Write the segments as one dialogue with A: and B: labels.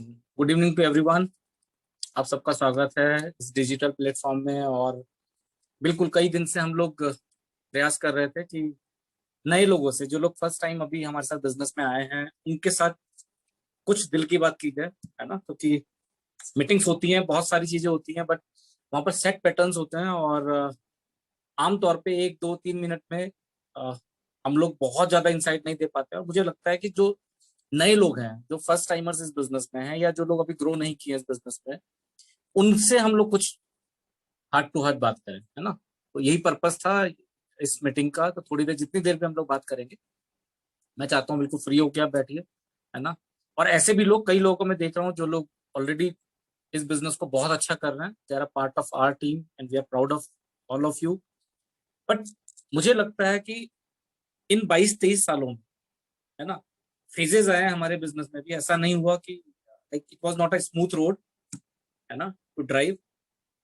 A: Good evening to everyone. आप सबका स्वागत है इस डिजिटल प्लेटफॉर्म में। और बिल्कुल कई दिन से हम लोग प्रयास कर रहे थे कि नए लोगों से, जो लोग फर्स्ट टाइम अभी हमारे साथ बिजनेस में आए हैं, उनके साथ कुछ दिल की बात की जाए, है ना। क्योंकि मीटिंग्स होती हैं, बहुत सारी चीजें होती हैं, बट वहाँ पर सेट पैटर्न्स होते हैं। और आमतौर पे 1 2 3 मिनट में अ, हम लोग बहुत ज्यादा इंसाइट नहीं दे पाते। और मुझे लगता है कि जो नए लोग हैं, जो फर्स्ट टाइमर्स इस बिजनेस में हैं, या जो लोग अभी ग्रो नहीं किए इस बिजनेस में, उनसे हम लोग कुछ हार्ट टू हार्ट बात करें, है ना। तो यही पर्पस था इस मीटिंग का। तो थोड़ी देर, जितनी देर में हम लोग बात करेंगे, मैं चाहता हूँ बिल्कुल फ्री होकर आप बैठिए, है ना। और ऐसे भी लोग, कई लोगों को मैं देख रहा हूँ जो लोग ऑलरेडी इस बिजनेस को बहुत अच्छा कर रहे हैं। They are part of our team and we are proud of all of you. But मुझे लगता है कि इन 22 23 सालों में, है ना, फेजेस आए हैं हमारे बिजनेस में भी। ऐसा नहीं हुआ कि like it was not a smooth road, है ना, टू ड्राइव।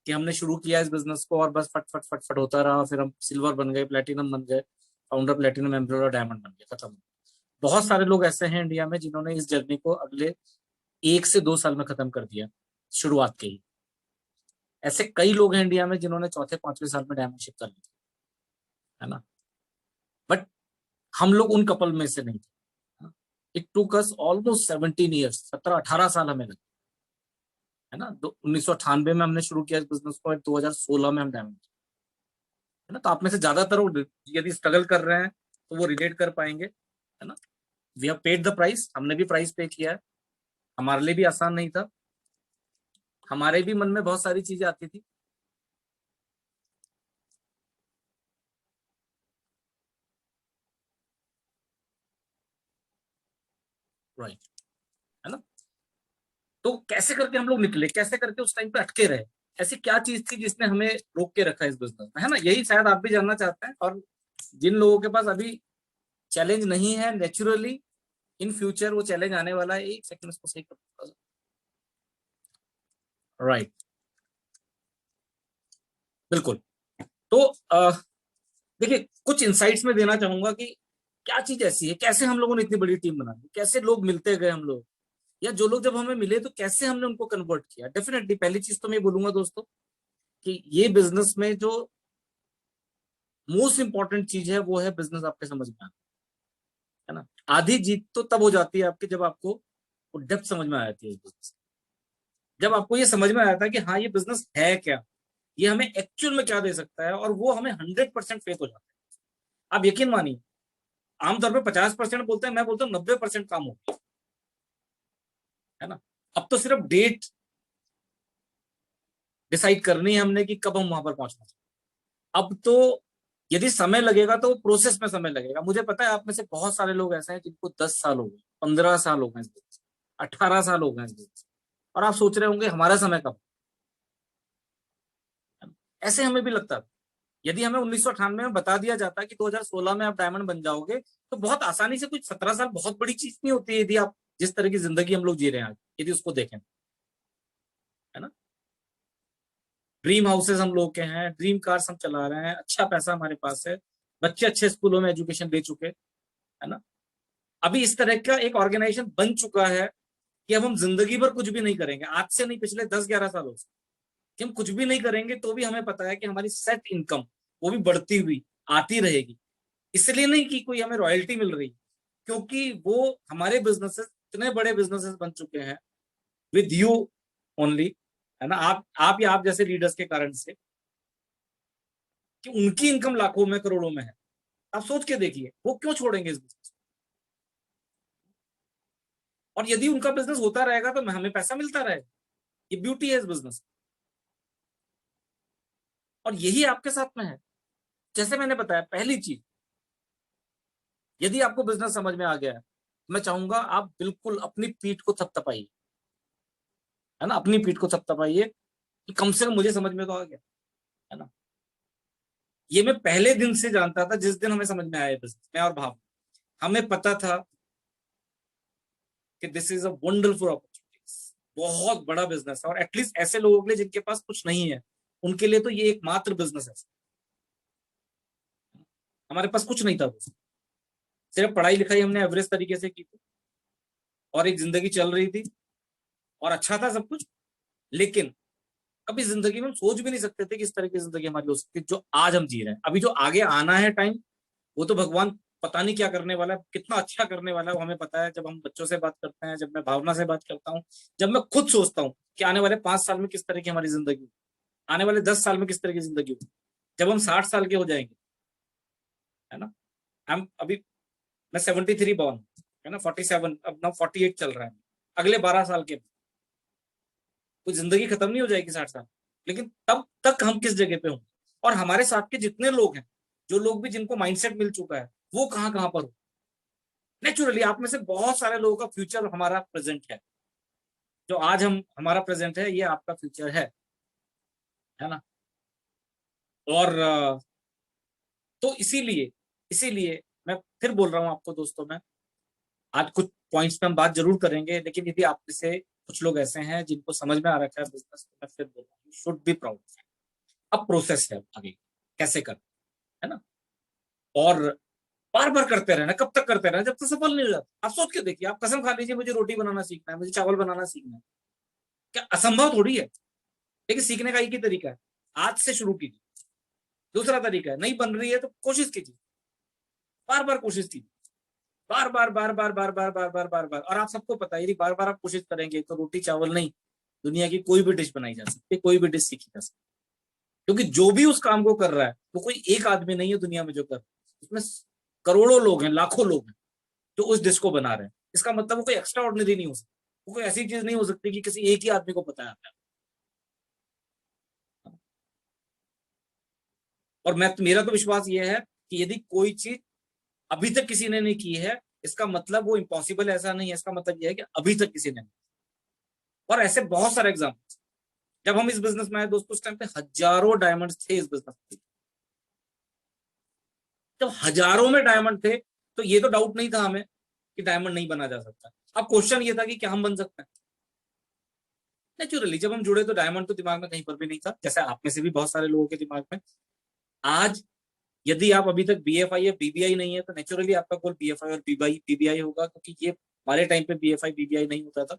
A: कि हमने शुरू किया इस बिजनेस को और बस फट फट फट फट होता रहा, फिर हम सिल्वर बन गए, प्लेटिनम बन गए, फाउंडर प्लेटिनम, एम्बरर और डायमंड बन गए, खत्म। बहुत सारे लोग ऐसे हैं इंडिया में जिन्होंने इस जर्नी को अगले 1 से 2 साल में खत्म कर दिया, शुरुआत के ही। ऐसे कई लोग हैं इंडिया में जिन्होंने चौथे 5वें साल में डायमंडशिप कर ली, है ना। बट हम लोग उन कपल में से नहीं थे। It took us almost 17 years, 17 18 साल हमें लगे, है ना। 1998 में हमने शुरू किया इस बिजनेस को, 2016 में हम डायमंड, है ना। तो आप में से ज्यादातर वो यदि स्ट्रगल कर रहे हैं तो वो रिलेट कर पाएंगे, है ना। We have paid the price, हमने भी प्राइस पे किया है। हमारे लिए भी आसान नहीं था, हमारे भी मन में बहुत सारी चीजें आती थी। राइट, है ना। तो कैसे करके हम लोग निकले, कैसे करके उस टाइम पे अटके रहे, ऐसी क्या चीज थी जिसने हमें रोक के रखा इस बिजनेस में, है ना। यही शायद आप भी जानना चाहते हैं। और जिन लोगों के पास अभी चैलेंज नहीं है, नेचुरली इन फ्यूचर वो चैलेंज आने वाला है। एक सेकंड इसको सही कर। राइट, बिल्कुल। तो देखिए, कुछ इंसाइट्स में देना चाहूंगा कि क्या चीज ऐसी है, कैसे हम लोगों ने इतनी बड़ी टीम बना दी, कैसे लोग मिलते गए हम लोग, या जो लोग जब हमें मिले तो कैसे हमने उनको कन्वर्ट किया। डेफिनेटली पहली चीज तो मैं बोलूंगा दोस्तों कि ये बिजनेस में जो मोस्ट इंपॉर्टेंट चीज है वो है बिजनेस आपके समझ में आना, है ना। आधी जीत तो तब हो जाती है आपकी जब आपको डेप्थ समझ में आ जाती है इस बिजनेस। जब आपको ये समझ में आता है कि हाँ, ये बिजनेस है क्या, ये हमें एक्चुअल में क्या दे सकता है, और वो हमें 100% फेथ हो जाता है। आप यकीन मानिए, आमतौर पर 50% बोलते हैं, मैं बोलता हूँ 90% काम हो गया, है ना। अब तो सिर्फ डेट डिसाइड करनी है हमने कि कब हम वहां पर पहुंचना चाहिए। अब तो यदि समय लगेगा तो प्रोसेस में समय लगेगा। मुझे पता है आप में से बहुत सारे लोग ऐसे हैं जिनको 10 साल हो गए, 15 साल हो गए इस बिजनेस, 18 साल हो गए इस बिजनेस, और आप सोच रहे होंगे हमारा समय कब। ऐसे हमें भी लगता था। यदि हमें 1998 में बता दिया जाता कि 2016 में आप डायमंड बन जाओगे, तो बहुत आसानी से, कुछ 17 साल बहुत बड़ी चीज नहीं होती है यदि आप जिस तरह की जिंदगी हम लोग जी रहे हैं आज, यदि उसको देखें, है ना। ड्रीम हाउसेस हम लोग के हैं, ड्रीम कार्स हम चला रहे हैं, अच्छा पैसा हमारे पास है, बच्चे अच्छे स्कूलों में एजुकेशन ले चुके, है ना। अभी इस तरह का एक ऑर्गेनाइजेशन बन चुका है कि अब हम जिंदगी भर कुछ भी नहीं करेंगे, आज से नहीं, पिछले 10 11 सालों से कि हम कुछ भी नहीं करेंगे तो भी हमें पता है कि हमारी सेट इनकम वो भी बढ़ती हुई आती रहेगी। इसलिए नहीं कि कोई हमें रॉयल्टी मिल रही, क्योंकि वो हमारे बिजनेसेस इतने बड़े बिजनेसेस बन चुके हैं विद यू ओनली, है ना। आप या आप जैसे लीडर्स के कारण से, कि उनकी इनकम लाखों में करोड़ों में है। आप सोच के देखिए वो क्यों छोड़ेंगे इस बिजनेस। और यदि उनका बिजनेस होता रहेगा तो हमें पैसा मिलता रहेगा। ये ब्यूटी है इस बिजनेस। और यही आपके साथ में है। जैसे मैंने बताया, पहली चीज, यदि आपको बिजनेस समझ में आ गया है, मैं चाहूंगा आप बिल्कुल अपनी पीठ को थपथपाइए, है ना। अपनी पीठ को थपथपाइए कि कम से कम मुझे समझ में तो आ गया, है ना। ये मैं पहले दिन से जानता था, जिस दिन हमें समझ में आया बिजनेस, मैं और भाव, हमें पता था कि this is a wonderful opportunity, बहुत बड़ा बिजनेस है। और एटलीस्ट ऐसे लोगों के लिए जिनके पास कुछ नहीं है, उनके लिए तो ये एकमात्र बिजनेस है। हमारे पास कुछ नहीं था, सिर्फ पढ़ाई लिखाई हमने एवरेज तरीके से की थी, और एक जिंदगी चल रही थी, और अच्छा था सब कुछ, लेकिन कभी जिंदगी में हम सोच भी नहीं सकते थे कि इस तरह की जिंदगी हमारी हो सकती है जो आज हम जी रहे हैं। अभी जो आगे आना है टाइम, वो तो भगवान पता नहीं क्या करने वाला है, कितना अच्छा करने वाला है वो हमें पता है। जब हम बच्चों से बात करते हैं, जब मैं भावना से बात करता हूँ, जब मैं खुद सोचता हूँ कि आने वाले 5 साल में किस तरह की हमारी जिंदगी हो, आने वाले 10 साल में किस तरह की जिंदगी हो, जब हम 60 साल के हो जाएंगे, है ना। हम अभी, मैं 73 बॉर्न, है ना, 47, अब ना 48 चल रहा है। अगले 12 साल के, कोई जिंदगी खत्म नहीं हो जाएगी 60 साल, लेकिन तब तक हम किस जगह पे होंगे, और हमारे साथ के जितने लोग हैं, जो लोग भी जिनको माइंडसेट मिल चुका है, वो कहाँ कहाँ पर हो। नेचुरली आप में से बहुत सारे लोगों का फ्यूचर हमारा प्रेजेंट है। जो आज हम हमारा प्रेजेंट है, ये आपका फ्यूचर है ना। और तो इसीलिए इसीलिए मैं फिर बोल रहा हूँ आपको दोस्तों, मैं आज कुछ पॉइंट्स पे हम बात जरूर करेंगे, लेकिन यदि आप में से कुछ लोग ऐसे हैं जिनको समझ में आ रखा है बिजनेस, तो मैं फिर बोल रहा हूँ, शुड बी प्राउड। अब प्रोसेस है आगे कैसे करना, है ना। और बार बार करते रहना, कब तक करते रहना, जब तक सफल नहीं हो जाता। आप सोच के देखिए, आप कसम खा लीजिए मुझे रोटी बनाना सीखना है, मुझे चावल बनाना सीखना है, क्या असंभव थोड़ी है। लेकिन सीखने का एक ही तरीका है, आज से शुरू कीजिए। दूसरा तरीका है, नहीं बन रही है तो कोशिश कीजिए, बार बार कोशिश कीजिए, बार बार बार बार बार बार बार बार बार बार। और आप सबको पता है, यदि बार बार आप कोशिश करेंगे तो रोटी चावल नहीं, दुनिया की कोई भी डिश बनाई जा सकती है, कोई भी डिश सीखी जा सकती है। क्योंकि जो भी उस काम को कर रहा है, वो कोई एक आदमी नहीं है दुनिया में जो कर रहा है, उसमें करोड़ों लोग हैं, लाखों लोग हैं जो उस डिश को बना रहे हैं। इसका मतलब वो कोई एक्स्ट्रा ऑर्डिनरी नहीं हो सकती, वो कोई ऐसी चीज नहीं हो सकती कि किसी एक ही आदमी को पता आता है। और मैं तो, मेरा तो विश्वास ये है कि यदि कोई चीज अभी तक किसी ने नहीं की है, इसका मतलब वो इम्पॉसिबल ऐसा नहीं है, इसका मतलब ये है कि अभी तक किसी ने नहीं। और ऐसे बहुत सारे एग्जाम्पल, जब हम इस बिजनेस में आए दोस्तों, उस टाइम पे हजारों डायमंड्स थे इस बिजनेस में। जब हजारों में डायमंड थे, तो ये तो डाउट नहीं था हमें कि डायमंड नहीं बना जा सकता। अब क्वेश्चन ये था कि क्या हम बन सकते हैं। नेचुरली जब हम जुड़े तो डायमंड तो दिमाग में कहीं पर भी नहीं था, जैसे आप में से भी बहुत सारे लोगों के दिमाग में। आज यदि आप अभी तक बीएफआई या बीबीआई नहीं है, तो नेचुरली आपका गोल बीएफआई और बीबीआई होगा, क्योंकि ये हमारे टाइम पे बीएफआई बीबीआई नहीं होता था,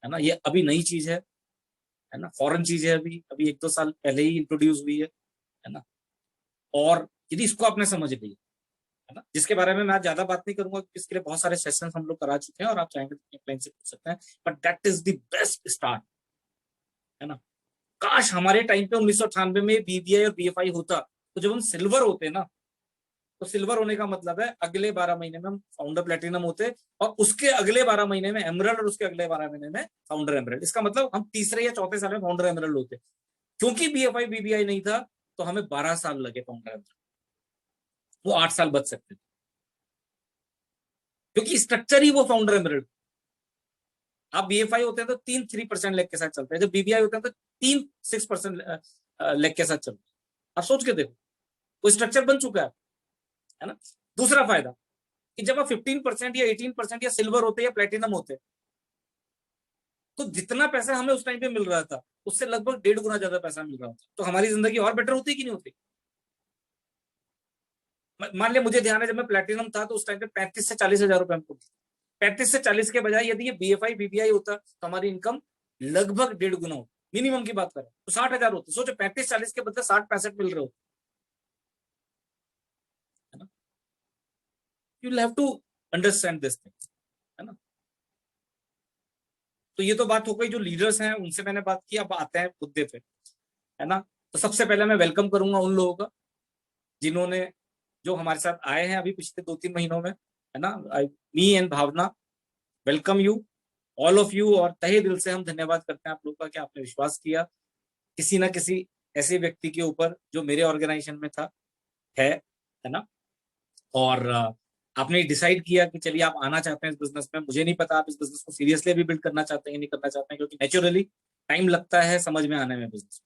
A: है ना। ये अभी नई चीज है ना, फॉरेन चीज है, अभी अभी 1-2 साल पहले ही इंट्रोड्यूस हुई है ना। और यदि इसको आपने समझ लिया, है ना, जिसके बारे में मैं आज ज्यादा बात नहीं करूंगा क्योंकि इसके लिए बहुत सारे सेशंस हम लोग करा चुके हैं, और आप चाहेंगे तो अपने क्लाइंट से पूछ सकते हैं। But that is the best start, है ना। काश हमारे टाइम पे 1998 में बीबीआई और बीएफआई होता, तो जब हम सिल्वर होते ना, तो सिल्वर होने का मतलब है अगले 12 महीने में हम फाउंडर प्लेटिनम होते, और उसके अगले 12 महीने में एमरल्ड, और उसके अगले 12 महीने में फाउंडर एमरल्ड। इसका मतलब हम तीसरे या चौथे साल में फाउंडर एमरल्ड होते। क्योंकि बीएफआई बीबीआई नहीं था, तो हमें 12 साल लगे फाउंडर एमरल्ड, वो 8 साल बच सकते थे, क्योंकि स्ट्रक्चर ही वो फाउंडर एमरल्ड। आप बीएफआई होते हैं तो 3% लेग के साथ चलते हैं, जब बीबीआई होते हैं तो 6% लेग के साथ चलते हैं। आप सोच के देखो, वो स्ट्रक्चर बन चुका है ना। दूसरा फायदा कि जब आप 15% या 18% या सिल्वर होते या प्लेटिनम होते, तो जितना पैसा हमें उस टाइम पे मिल रहा था, उससे लगभग 1.5 गुना ज्यादा पैसा मिल रहा था, तो हमारी जिंदगी और बेटर होती कि नहीं होती। मान लिया मुझे ध्यान है, जब मैं प्लेटिनम था तो उस टाइम पे 35 से 40 हजार रुपए हमको, 35 से 40 के बजाय यदि ये बीएफआई बीबीआई होता, तो हमारी इनकम लगभग 1.5 गुना हो। मिनिमम की बात करें तो 60 हजार होते, सोचो 35-40 के बदले 60-65 मिल रहे हो, है ना। You have to understand this thing, है ना। तो ये तो बात हो गई, जो लीडर्स हैं उनसे मैंने बात की। अब आते हैं मुद्दे पे, है ना। तो सबसे पहले मैं वेलकम करूंगा उन लोगों का जिन्होंने, जो हमारे साथ आए हैं अभी पिछले 2-3 महीनों में, है ना। Me and Bhavana welcome you, all of you. और तहे दिल से हम धन्यवाद करते हैं आप लोगों का कि आपने विश्वास किया किसी ना किसी ऐसे व्यक्ति के ऊपर जो मेरे ऑर्गेनाइजेशन में था, है ना। और आपने डिसाइड किया कि चलिए आप आना चाहते हैं इस बिजनेस में। मुझे नहीं पता आप इस बिजनेस को सीरियसली अभी बिल्ड करना चाहते हैं, नहीं करना चाहते हैं, क्योंकि नेचुरली टाइम लगता है समझ में आने में बिजनेस।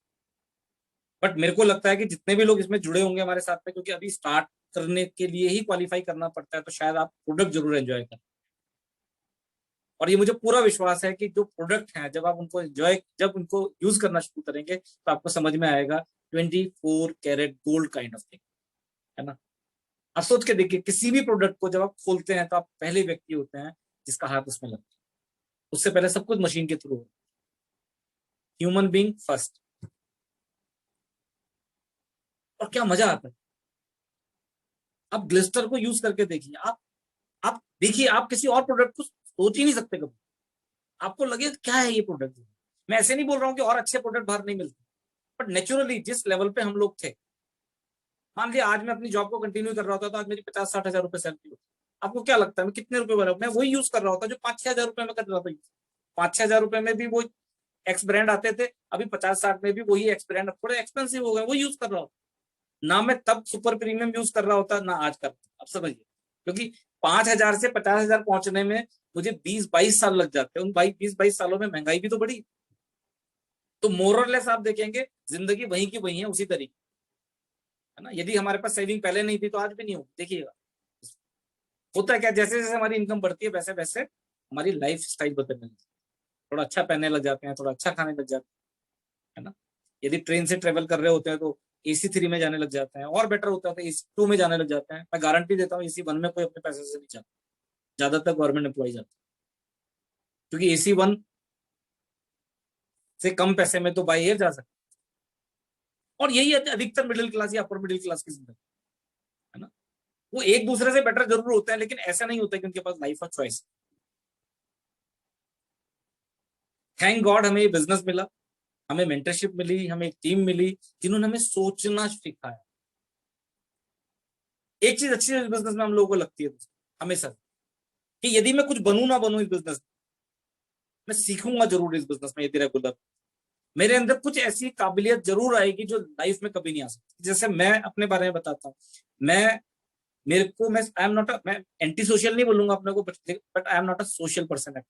A: बट मेरे को लगता है कि जितने भी लोग इसमें जुड़े होंगे हमारे साथ में, क्योंकि अभी स्टार्ट करने के लिए ही क्वालिफाई करना पड़ता है, तो शायद आप प्रोडक्ट जरूर एंजॉय करें। और ये मुझे पूरा विश्वास है कि जो प्रोडक्ट हैं, जब आप उनको एंजॉय, जब उनको यूज करना शुरू करेंगे, तो आपको समझ में आएगा 24 carat gold kind of thing, है ना। आप सोच के देखिए, किसी भी प्रोडक्ट को जब आप खोलते हैं तो आप पहले व्यक्ति होते हैं जिसका हाथ उसमें लगता है। उससे पहले सब कुछ मशीन के थ्रू हो। Human being first. और क्या मजा आता है। आप ग्लिस्टर को यूज करके देखिए, आप देखिए, आप किसी और प्रोडक्ट को सोच ही नहीं सकते कभी। आपको लगे क्या है ये प्रोडक्ट। मैं ऐसे नहीं बोल रहा हूँ कि और अच्छे प्रोडक्ट बाहर नहीं मिलते, बट नेचुरली जिस लेवल पे हम लोग थे, मान लिया आज मैं अपनी जॉब को कंटिन्यू कर रहा होता तो आज मेरी 50-60 हजार रुपए सैलरी होती। आपको क्या लगता है मैं कितने रुपए भरा, मैं वही यूज कर रहा होता जो 5-6 हजार रुपए में कर रहा था। 5-6 हजार रुपए में भी वो एक्स ब्रांड आते थे, अभी 50-60 में भी वही एक्स ब्रांड थोड़े एक्सपेंसिव हो गए, वो यूज कर रहा होता। ना मैं तब सुपर प्रीमियम यूज कर रहा होता ना आज करता। अब समझिए, क्योंकि 5 हजार से 50 हजार पहुंचने में मुझे 20-22 साल लग जाते हैं। उन 20-22 सालों में महंगाई भी तो बढ़ी। तो मोरलेस आप देखेंगे जिंदगी वहीं की वहीं है, उसी तरीके, है ना। यदि हमारे पास सेविंग पहले नहीं थी तो आज भी नहीं होगी। देखिएगा होता है क्या, जैसे जैसे हमारी इनकम बढ़ती है वैसे वैसे हमारी लाइफ स्टाइल बदलने लगती है। थोड़ा अच्छा पहनने लग जाते हैं, थोड़ा अच्छा खाने लग जाते हैं, है ना। यदि ट्रेन से ट्रेवल कर रहे होते हैं तो AC 3 में जाने लग जाते हैं, और बेटर होता है तो AC 2 में जाने लग जाते हैं। मैं गारंटी देता हूँ AC 1 में कोई अपने पैसे से नहीं जाता, ज्यादातर गवर्नमेंट एम्प्लॉय जाते हैं, क्योंकि AC 1 से कम पैसे में तो बाई एयर जा सकते हैं। और यही है अधिकतर मिडिल क्लास या अपर मिडिल क्लास की जिंदगी, है ना। वो एक दूसरे से बेटर जरूर होते हैं, लेकिन ऐसा नहीं होता कि उनके पास life of choice. Thank God हमें ये बिजनेस मिला, हमें मेंटरशिप मिली, हमें एक टीम मिली जिन्होंने हमें सोचना सिखाया। एक चीज अच्छी है इस बिजनेस में हम लोगों को लगती है हमेशा, कि यदि मैं कुछ बनू ना बनू इस बिजनेस, मैं सीखूंगा जरूर इस बिजनेस में। यदि रेगुलर मेरे अंदर कुछ ऐसी काबिलियत जरूर आएगी जो लाइफ में कभी नहीं आ सकती। जैसे मैं अपने बारे में बताता हूँ, मैं मेरे को मैं आई एम नॉट मैं एंटी सोशल नहीं बोलूंगा अपने को, but I am not a social person.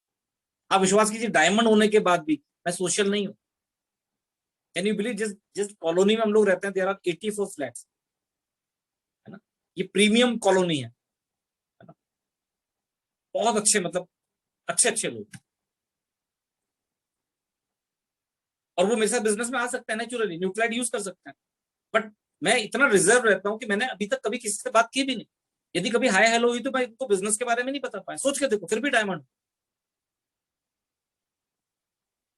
A: आप विश्वास कीजिए डायमंड होने के बाद भी मैं सोशल नहीं हूँ। कैन यू बिलीव, जिस जिस कॉलोनी में हम लोग रहते हैं देयर आर 84 फ्लैट्स, है ना। ये प्रीमियम कॉलोनी है ना। बहुत अच्छे, मतलब अच्छे अच्छे लोग, और वो मेरे साथ बिजनेस में आ सकते हैं नेचुरली, न्यूक्लाइड यूज कर सकते हैं। बट मैं इतना रिजर्व रहता हूँ कि मैंने अभी तक कभी किसी से बात की भी नहीं। यदि कभी हाय हेलो हुई तो मैं इनको बिजनेस के बारे में नहीं बता पाया। सोच के देखो, फिर भी डायमंड।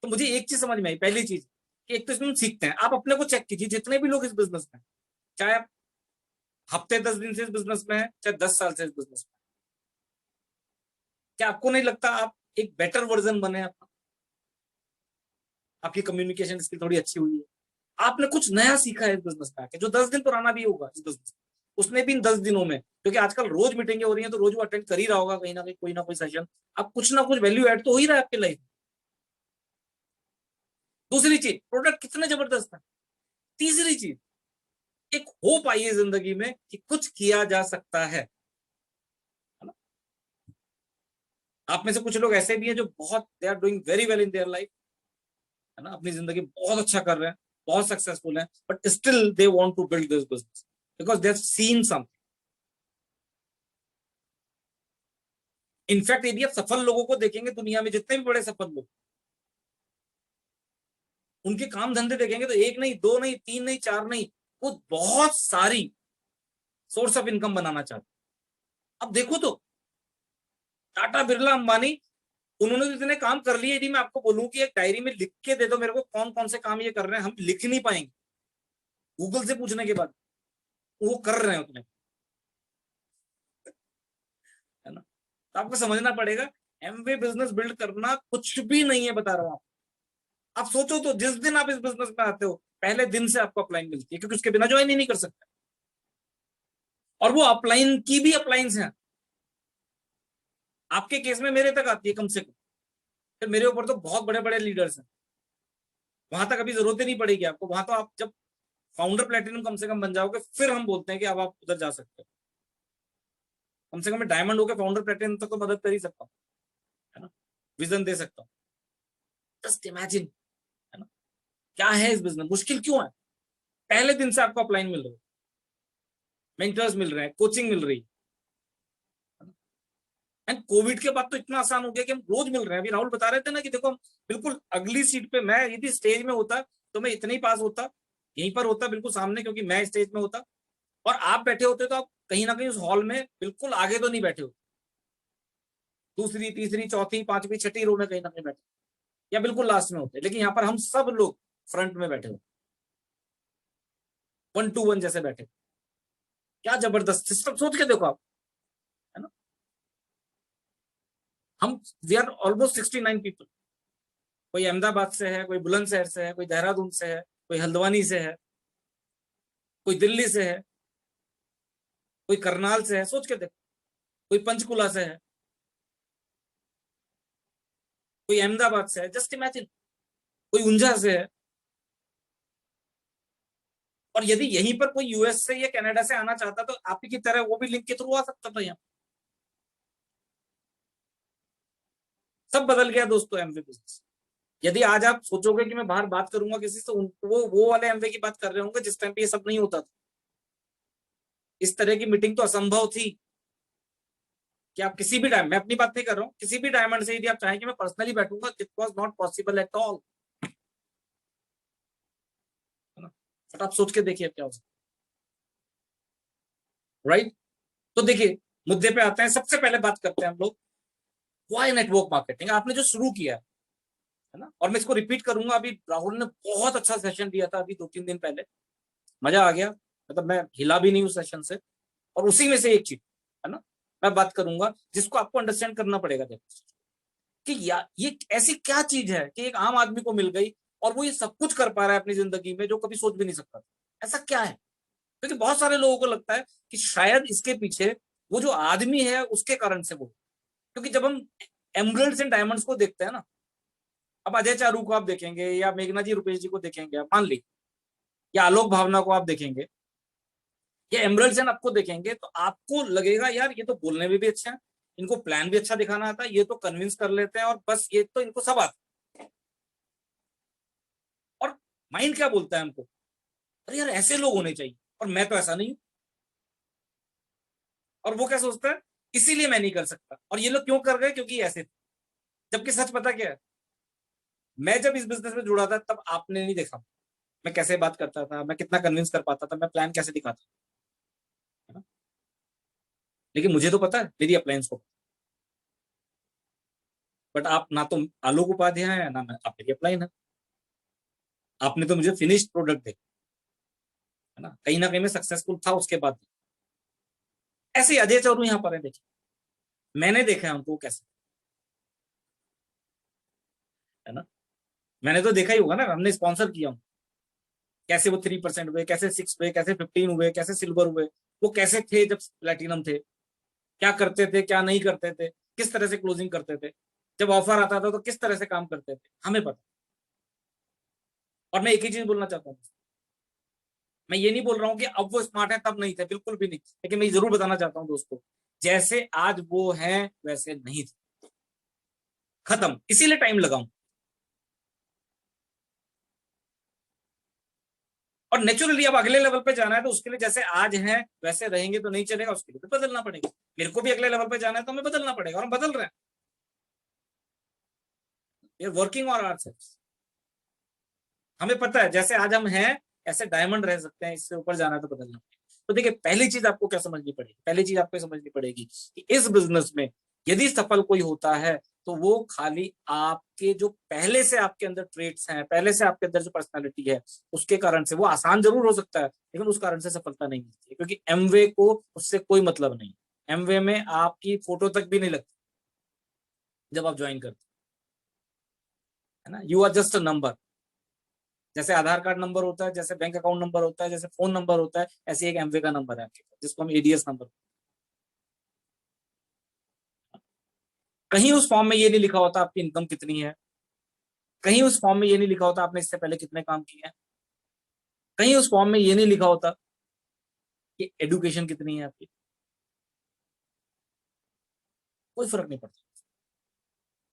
A: तो मुझे एक चीज समझ में आई, पहली चीज कि एक तो इसमें हम सीखते हैं। आप अपने को चेक कीजिए, जितने भी लोग इस बिजनेस में, चाहे आप हफ्ते 10 दिन से इस बिजनेस में है, चाहे 10 साल से इस बिजनेस में, क्या आपको नहीं लगता आप एक बेटर वर्जन बने अपना। आपकी कम्युनिकेशन स्किल थोड़ी अच्छी हुई है, आपने कुछ नया सीखा है इस बिजनेस में आके, जो 10 दिन पुराना भी होगा इस बिजनेस, उसने भी इन 10 दिनों में, क्योंकि आजकल रोज मीटिंगें हो रही हैं तो रोज वो अटेंड कर ही रहा होगा कहीं ना कोई सेशन। अब कुछ ना कुछ वैल्यू ऐड तो हो ही रहा है आपकी लाइफ। दूसरी चीज, प्रोडक्ट कितने जबरदस्त है। तीसरी चीज, एक होप आई है जिंदगी में कि कुछ किया जा सकता है ना। आप में से कुछ लोग ऐसे भी हैं जो बहुत they are doing very well in their life, है ना, अपनी जिंदगी बहुत अच्छा कर रहे हैं, बहुत सक्सेसफुल हैं, but still they want to build this business because they have seen something. In fact यदि आप सफल लोगों को देखेंगे दुनिया में, जितने भी बड़े सफल लोग, उनके काम धंधे देखेंगे तो एक नहीं, दो नहीं, तीन नहीं, चार नहीं, वो बहुत सारी सोर्स ऑफ इनकम बनाना चाहते हैं। अब देखो तो टाटा बिरला अंबानी, उन्होंने तो इतने काम कर लिए। यदि मैं आपको बोलूं कि एक डायरी में लिख के दे दो मेरे को कौन कौन से काम ये कर रहे हैं, हम लिख नहीं पाएंगे गूगल से पूछने के बाद। वो कर रहे हैं उतने, है ना। तो आपको समझना पड़ेगा, एमवे बिजनेस बिल्ड करना कुछ भी नहीं है, बता रहा हूं आप सोचो तो, जिस दिन आप इस बिजनेस में आते हो पहले दिन से आपको अपलाइन मिलती है, क्योंकि उसके बिना ज्वाइन ही नहीं कर सकते। और वो अपलाइन की भी अपलाइंस है, आपके केस में मेरे तक आती है कम से कम। फिर मेरे ऊपर तो बहुत बड़े बड़े लीडर्स हैं, वहां तक अभी जरूरत ही नहीं पड़ेगी आपको। वहां तो आप जब फाउंडर प्लेटिनम कम से कम बन जाओगे फिर हम बोलते हैं कि अब आप उधर जा सकते हो। कम से कम मैं डायमंड होकर फाउंडर प्लेटिनम तक तो मदद कर ही सकता हूँ, है ना, विजन दे सकता हूँ। जस्ट इमेजिन, है ना, क्या है इस बिजनेस, मुश्किल क्यों है। पहले दिन से आपको अपलाइन मिल रही है, मेंटर्स मिल रहे हैं, कोचिंग मिल रही है। एंड कोविड के बाद तो इतना आसान हो गया कि हम रोज मिल रहे हैं। अभी राहुल बता रहे थे ना कि देखो हम बिल्कुल अगली सीट पे, मैं यदि स्टेज में होता तो मैं इतने ही पास होता, यहीं पर होता बिल्कुल सामने, क्योंकि मैं स्टेज में होता और आप बैठे होते तो आप कहीं ना कहीं उस हॉल में बिल्कुल आगे तो नहीं बैठे होते, दूसरी, तीसरी, चौथी, पांचवी, छठी रो में कहीं ना कहीं बैठे, या बिल्कुल लास्ट में होते हैं, लेकिन यहाँ पर हम सब लोग फ्रंट में बैठे हो, 1 to 1 जैसे बैठे। क्या जबरदस्त सिस्टम, सोच के देखो आप, है ना। हम वी आर ऑलमोस्ट 69 पीपल। कोई अहमदाबाद से है, कोई बुलंदशहर से है, कोई देहरादून से है, कोई हल्द्वानी से है, कोई दिल्ली से है, कोई करनाल से है, सोच के देखो, कोई पंचकुला से है, कोई अहमदाबाद से है, जस्ट इमेजिन, कोई ऊंझा से है। और यदि यहीं पर कोई यूएस से या कनाडा से आना चाहता तो आप ही की तरह वो भी लिंक के थ्रू आ सकता था यहाँ। सब बदल गया दोस्तों एमवे बिजनेस। यदि आज आप सोचोगे कि मैं बाहर बात करूंगा किसी से, वो वाले एमवे की बात कर रहे होंगे जिस टाइम पे ये सब नहीं होता था। इस तरह की मीटिंग तो असंभव थी कि आप किसी भी टाइम, मैं अपनी बात नहीं कर रहा हूँ, किसी भी डायमंड से यदि आप चाहें कि मैं पर्सनली बैठूंगा, it was not possible at all. But आप सोच के देखिए क्या हो सकता, राइट। तो देखिए, मुद्दे पे आते हैं। सबसे पहले बात करते हैं हम लोग वाई नेटवर्क मार्केटिंग आपने जो शुरू किया है ना। और मैं इसको रिपीट करूंगा, अभी राहुल ने बहुत अच्छा सेशन दिया था अभी 2-3 दिन पहले, मजा आ गया, मतलब मैं हिला भी नहीं उस सेशन से। और उसी में से एक चीज है ना, मैं बात करूंगा जिसको आपको अंडरस्टैंड करना पड़ेगा। देखो कि ये ऐसी क्या चीज है कि एक आम आदमी को मिल गई और वो ये सब कुछ कर पा रहा है अपनी जिंदगी में जो कभी सोच भी नहीं सकता था। ऐसा क्या है? क्योंकि बहुत सारे लोगों को लगता है कि शायद इसके पीछे वो जो आदमी है उसके कारण से वो, क्योंकि जब हम एमरल्ड्स एंड डायमंड्स को देखते हैं ना, अब अजय चारू को आप देखेंगे या मेघना जी रुपेश जी को देखेंगे, आप मान ली, या आलोक भावना को आप देखेंगे या एमरल्ड्स एंड आपको देखेंगे, तो आपको लगेगा यार ये तो बोलने में भी अच्छा है, इनको प्लान भी अच्छा दिखाना आता है, ये तो कन्विंस कर लेते हैं, और बस ये तो इनको सब आता है। और माइंड क्या बोलता है हमको, अरे यार ऐसे लोग होने चाहिए, और मैं तो ऐसा नहीं हूं। और वो क्या सोचता है, इसीलिए मैं नहीं कर सकता, और ये लोग क्यों कर गए, क्योंकि ऐसे थे। जबकि सच पता क्या है, मैं जब इस बिजनेस में जुड़ा था तब आपने नहीं देखा मैं कैसे बात करता था, मैं कितना कन्विंस कर पाता था, मैं प्लान कैसे दिखाता, है ना। लेकिन मुझे तो पता है मेरी अप्लायंस को, बट आप ना तो आलोक उपाध्याय है ना आप मेरी अपलाइन है। आपने तो मुझे फिनिश्ड प्रोडक्ट देखा, है ना, कहीं मैं सक्सेसफुल था उसके बाद। ऐसे ही अजय चौरू यहाँ पर है, देखिए मैंने देखा है उनको कैसे, है ना। मैंने तो देखा ही होगा ना, हमने स्पॉन्सर किया हूँ, कैसे वो 3% हुए, कैसे 6 हुए, कैसे 15 हुए, कैसे सिल्वर हुए, वो कैसे थे जब प्लेटिनम थे, क्या करते थे, क्या नहीं करते थे, किस तरह से क्लोजिंग करते थे, जब ऑफर आता था तो किस तरह से काम करते थे, हमें पता। और मैं एक ही चीज बोलना चाहता हूँ, मैं ये नहीं बोल रहा हूँ कि अब वो स्मार्ट है तब नहीं थे, बिल्कुल भी नहीं, लेकिन मैं जरूर बताना चाहता हूँ दोस्तों, जैसे आज वो हैं वैसे नहीं थे, खत्म, इसीलिए टाइम लगाऊं। और नेचुरली अब अगले लेवल पे जाना है तो उसके लिए जैसे आज हैं वैसे रहेंगे तो नहीं चलेगा, उसके लिए तो बदलना पड़ेगा। मेरे को भी अगले लेवल पे जाना है तो हमें बदलना पड़ेगा, और हम बदल रहे हैं, वर्किंग ऑन आवरसेल्व्स। हमें पता है जैसे आज हम हैं ऐसे डायमंड रह सकते हैं, इससे ऊपर जाना है तो बदलना पड़ेगा। तो देखिए, पहली चीज आपको क्या समझनी पड़ेगी, पहली चीज आपको समझनी पड़ेगी कि इस बिजनेस में यदि सफल कोई होता है तो वो खाली आपके जो पहले से आपके अंदर ट्रेट्स हैं, पहले से आपके अंदर जो पर्सनालिटी है उसके कारण से। वो आसान जरूर हो सकता है लेकिन उस कारण से सफलता नहीं मिलती है, क्योंकि एमवे को उससे कोई मतलब नहीं। एमवे में आपकी फोटो तक भी नहीं लगती जब आप ज्वाइन करते है ना, you are just a number. जैसे आधार कार्ड नंबर होता है, जैसे बैंक अकाउंट नंबर होता है, जैसे फोन नंबर होता है, ऐसे एक एमवे का नंबर है आपके पास, जिसको हम एडीएस नंबर। कहीं उस फॉर्म में ये नहीं लिखा होता आपकी इनकम कितनी है, कहीं उस फॉर्म में ये नहीं लिखा होता आपने इससे पहले कितने काम किए हैं, कहीं उस फॉर्म में ये नहीं लिखा होता कि एडुकेशन कितनी है आपकी। कोई फर्क नहीं पड़ता।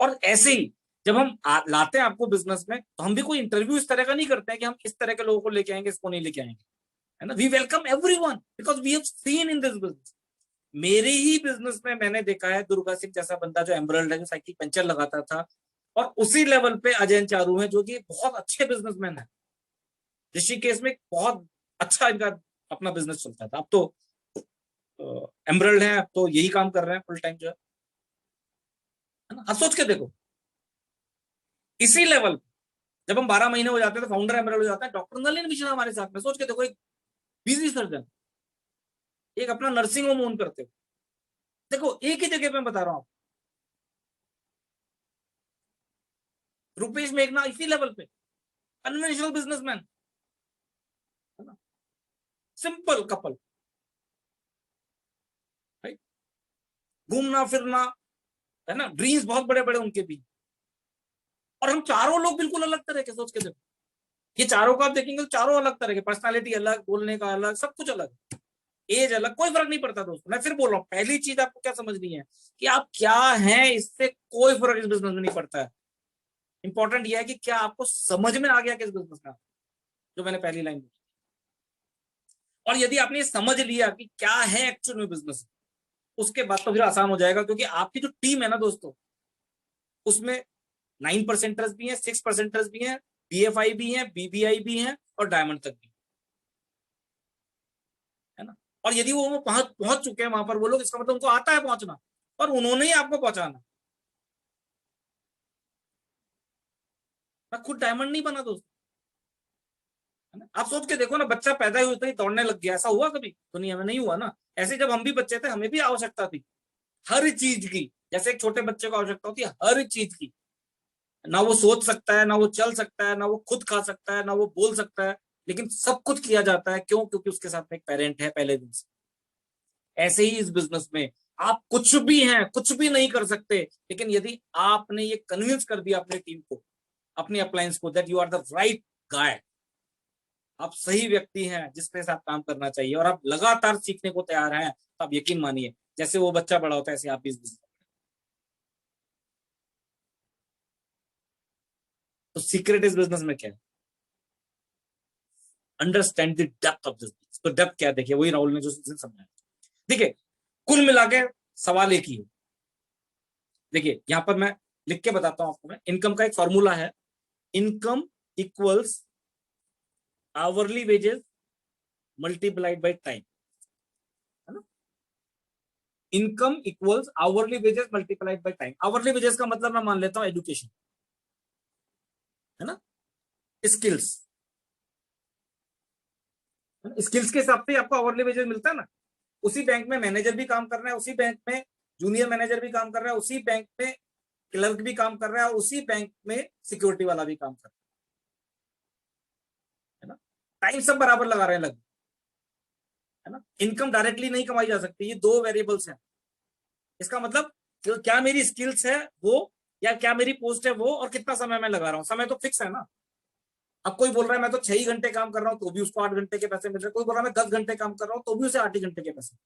A: और ऐसे ही जब हम लाते हैं आपको बिजनेस में, तो हम भी कोई इंटरव्यू इस तरह का नहीं करते हैं कि हम इस तरह के लोगों को लेके आएंगे, इसको नहीं लेके आएंगे, है ना। We welcome everyone because we have seen in this business. मेरे ही बिजनेस में मैंने देखा है दुर्गा सिंह जैसा बंदा जो एमरल्ड है, जो साइकिल पंचर लगाता था, और उसी लेवल पे अजय चारू है जो कि बहुत अच्छे बिजनेसमैन है। ऋषिकेश में बहुत अच्छा इनका अपना बिजनेस चलता था। अब तो एमरल्ड है, अब तो यही काम कर रहे हैं फुल टाइम जो है। है ना। अब सोच के देखो, इसी लेवल पे जब हम 12 महीने हो जाते हैं तो फाउंडर एमरल्ड हो जाता है, डॉक्टर नलिन मिश्रा हमारे साथ में। सोच के देखो, एक बिजी सर्जन, एक अपना नर्सिंग होम ओन करते हो। देखो एक ही जगह पे मैं बता रहा हूँ, रुपेश मेघना इसी लेवल पे, कन्वेंशनल बिजनेसमैन, है ना, सिंपल कपल, राइट, घूमना फिरना, है ना, ड्रीम्स बहुत बड़े बड़े उनके भी। और हम चारों लोग बिल्कुल अलग तरह के, सोच के देखो, ये चारों को आप देखेंगे तो चारों अलग तरह के, पर्सनालिटी अलग, बोलने का अलग, सब कुछ अलग, एज अलग, कोई फर्क नहीं पड़ता दोस्तों। मैं फिर बोल रहा हूँ, पहली चीज आपको क्या समझनी है कि आप क्या हैं, इससे कोई फर्क इस बिजनेस में नहीं पड़ता है। इंपॉर्टेंट यह है कि क्या आपको समझ में आ गया किस बिजनेस का, जो मैंने पहली लाइन बोली। और यदि आपने समझ लिया कि क्या है एक्चुअल में बिजनेस, उसके बाद तो फिर आसान हो जाएगा, क्योंकि आपकी जो टीम है ना दोस्तों, उसमें 9% भी है, 6% भी है, BFI भी है, BBI भी है, और डायमंड तक भी, है ना। और यदि वो पहुंच पहुंच चुके हैं वहां पर वो लोग, इसका मतलब उनको आता है पहुंचना, और उन्होंने ही आपको पहुंचाना। मैं खुद डायमंड नहीं बना दोस्त, है ना। आप सोच के देखो ना, बच्चा पैदा हुआ ही दौड़ने लग गया, ऐसा हुआ कभी दुनिया में? नहीं हुआ ना। ऐसे जब हम भी बच्चे थे, हमें भी आवश्यकता थी हर चीज की, जैसे एक छोटे बच्चे को आवश्यकता होती है हर चीज की। ना वो सोच सकता है, ना वो चल सकता है, ना वो खुद खा सकता है, ना वो बोल सकता है, लेकिन सब कुछ किया जाता है। क्यों? क्योंकि उसके साथ में एक पेरेंट है पहले दिन से। ऐसे ही इस बिजनेस में आप कुछ भी हैं, कुछ भी नहीं कर सकते, लेकिन यदि आपने ये कन्विंस कर दिया अपनी टीम को, अपनी अप्लायंस को, that you are the right guy, आप सही व्यक्ति हैं जिसके साथ काम करना चाहिए, और आप लगातार सीखने को तैयार हैं, तो आप यकीन मानिए, जैसे वो बच्चा बड़ा होता है ऐसे आप भी इस बिजनेस। तो सीक्रेट इस बिजनेस में क्या है? Understand the depth of this business. तो डेप्थ क्या है? देखिए, वही राहुल ने जो समझाया। देखिए, कुल मिला के सवाल एक ही है। देखिए यहां पर मैं लिख के बताता हूं आपको। मैं इनकम का एक फॉर्मूला है, income equals hourly wages multiplied by time, है ना। Income equals hourly wages multiplied by time. Hourly wages का मतलब मैं मान लेता हूं एजुकेशन, है ना, स्किल्स, स्किल्स के हिसाब से आपको आवरली वेजेस मिलता है ना। उसी बैंक में मैनेजर भी काम कर रहा है, उसी बैंक में जूनियर मैनेजर भी काम कर रहा है, उसी बैंक में क्लर्क भी काम कर रहा है, उसी बैंक में सिक्योरिटी वाला भी काम कर रहा है ना। टाइम सब बराबर लगा रहे हैं लगभग, है ना। इनकम डायरेक्टली नहीं कमाई जा सकती, ये दो वेरिएबल्स हैं। इसका मतलब क्या मेरी स्किल्स है वो, या क्या मेरी पोस्ट है वो, और कितना समय मैं लगा रहा हूं। समय तो फिक्स है ना। अब कोई बोल रहा है मैं तो 6 ही घंटे काम कर रहा हूं तो भी उसको 8 घंटे के पैसे मिल रहे हैं, कोई बोल रहा है मैं 10 घंटे काम कर रहा हूं तो भी उसे 8 ही घंटे के पैसे,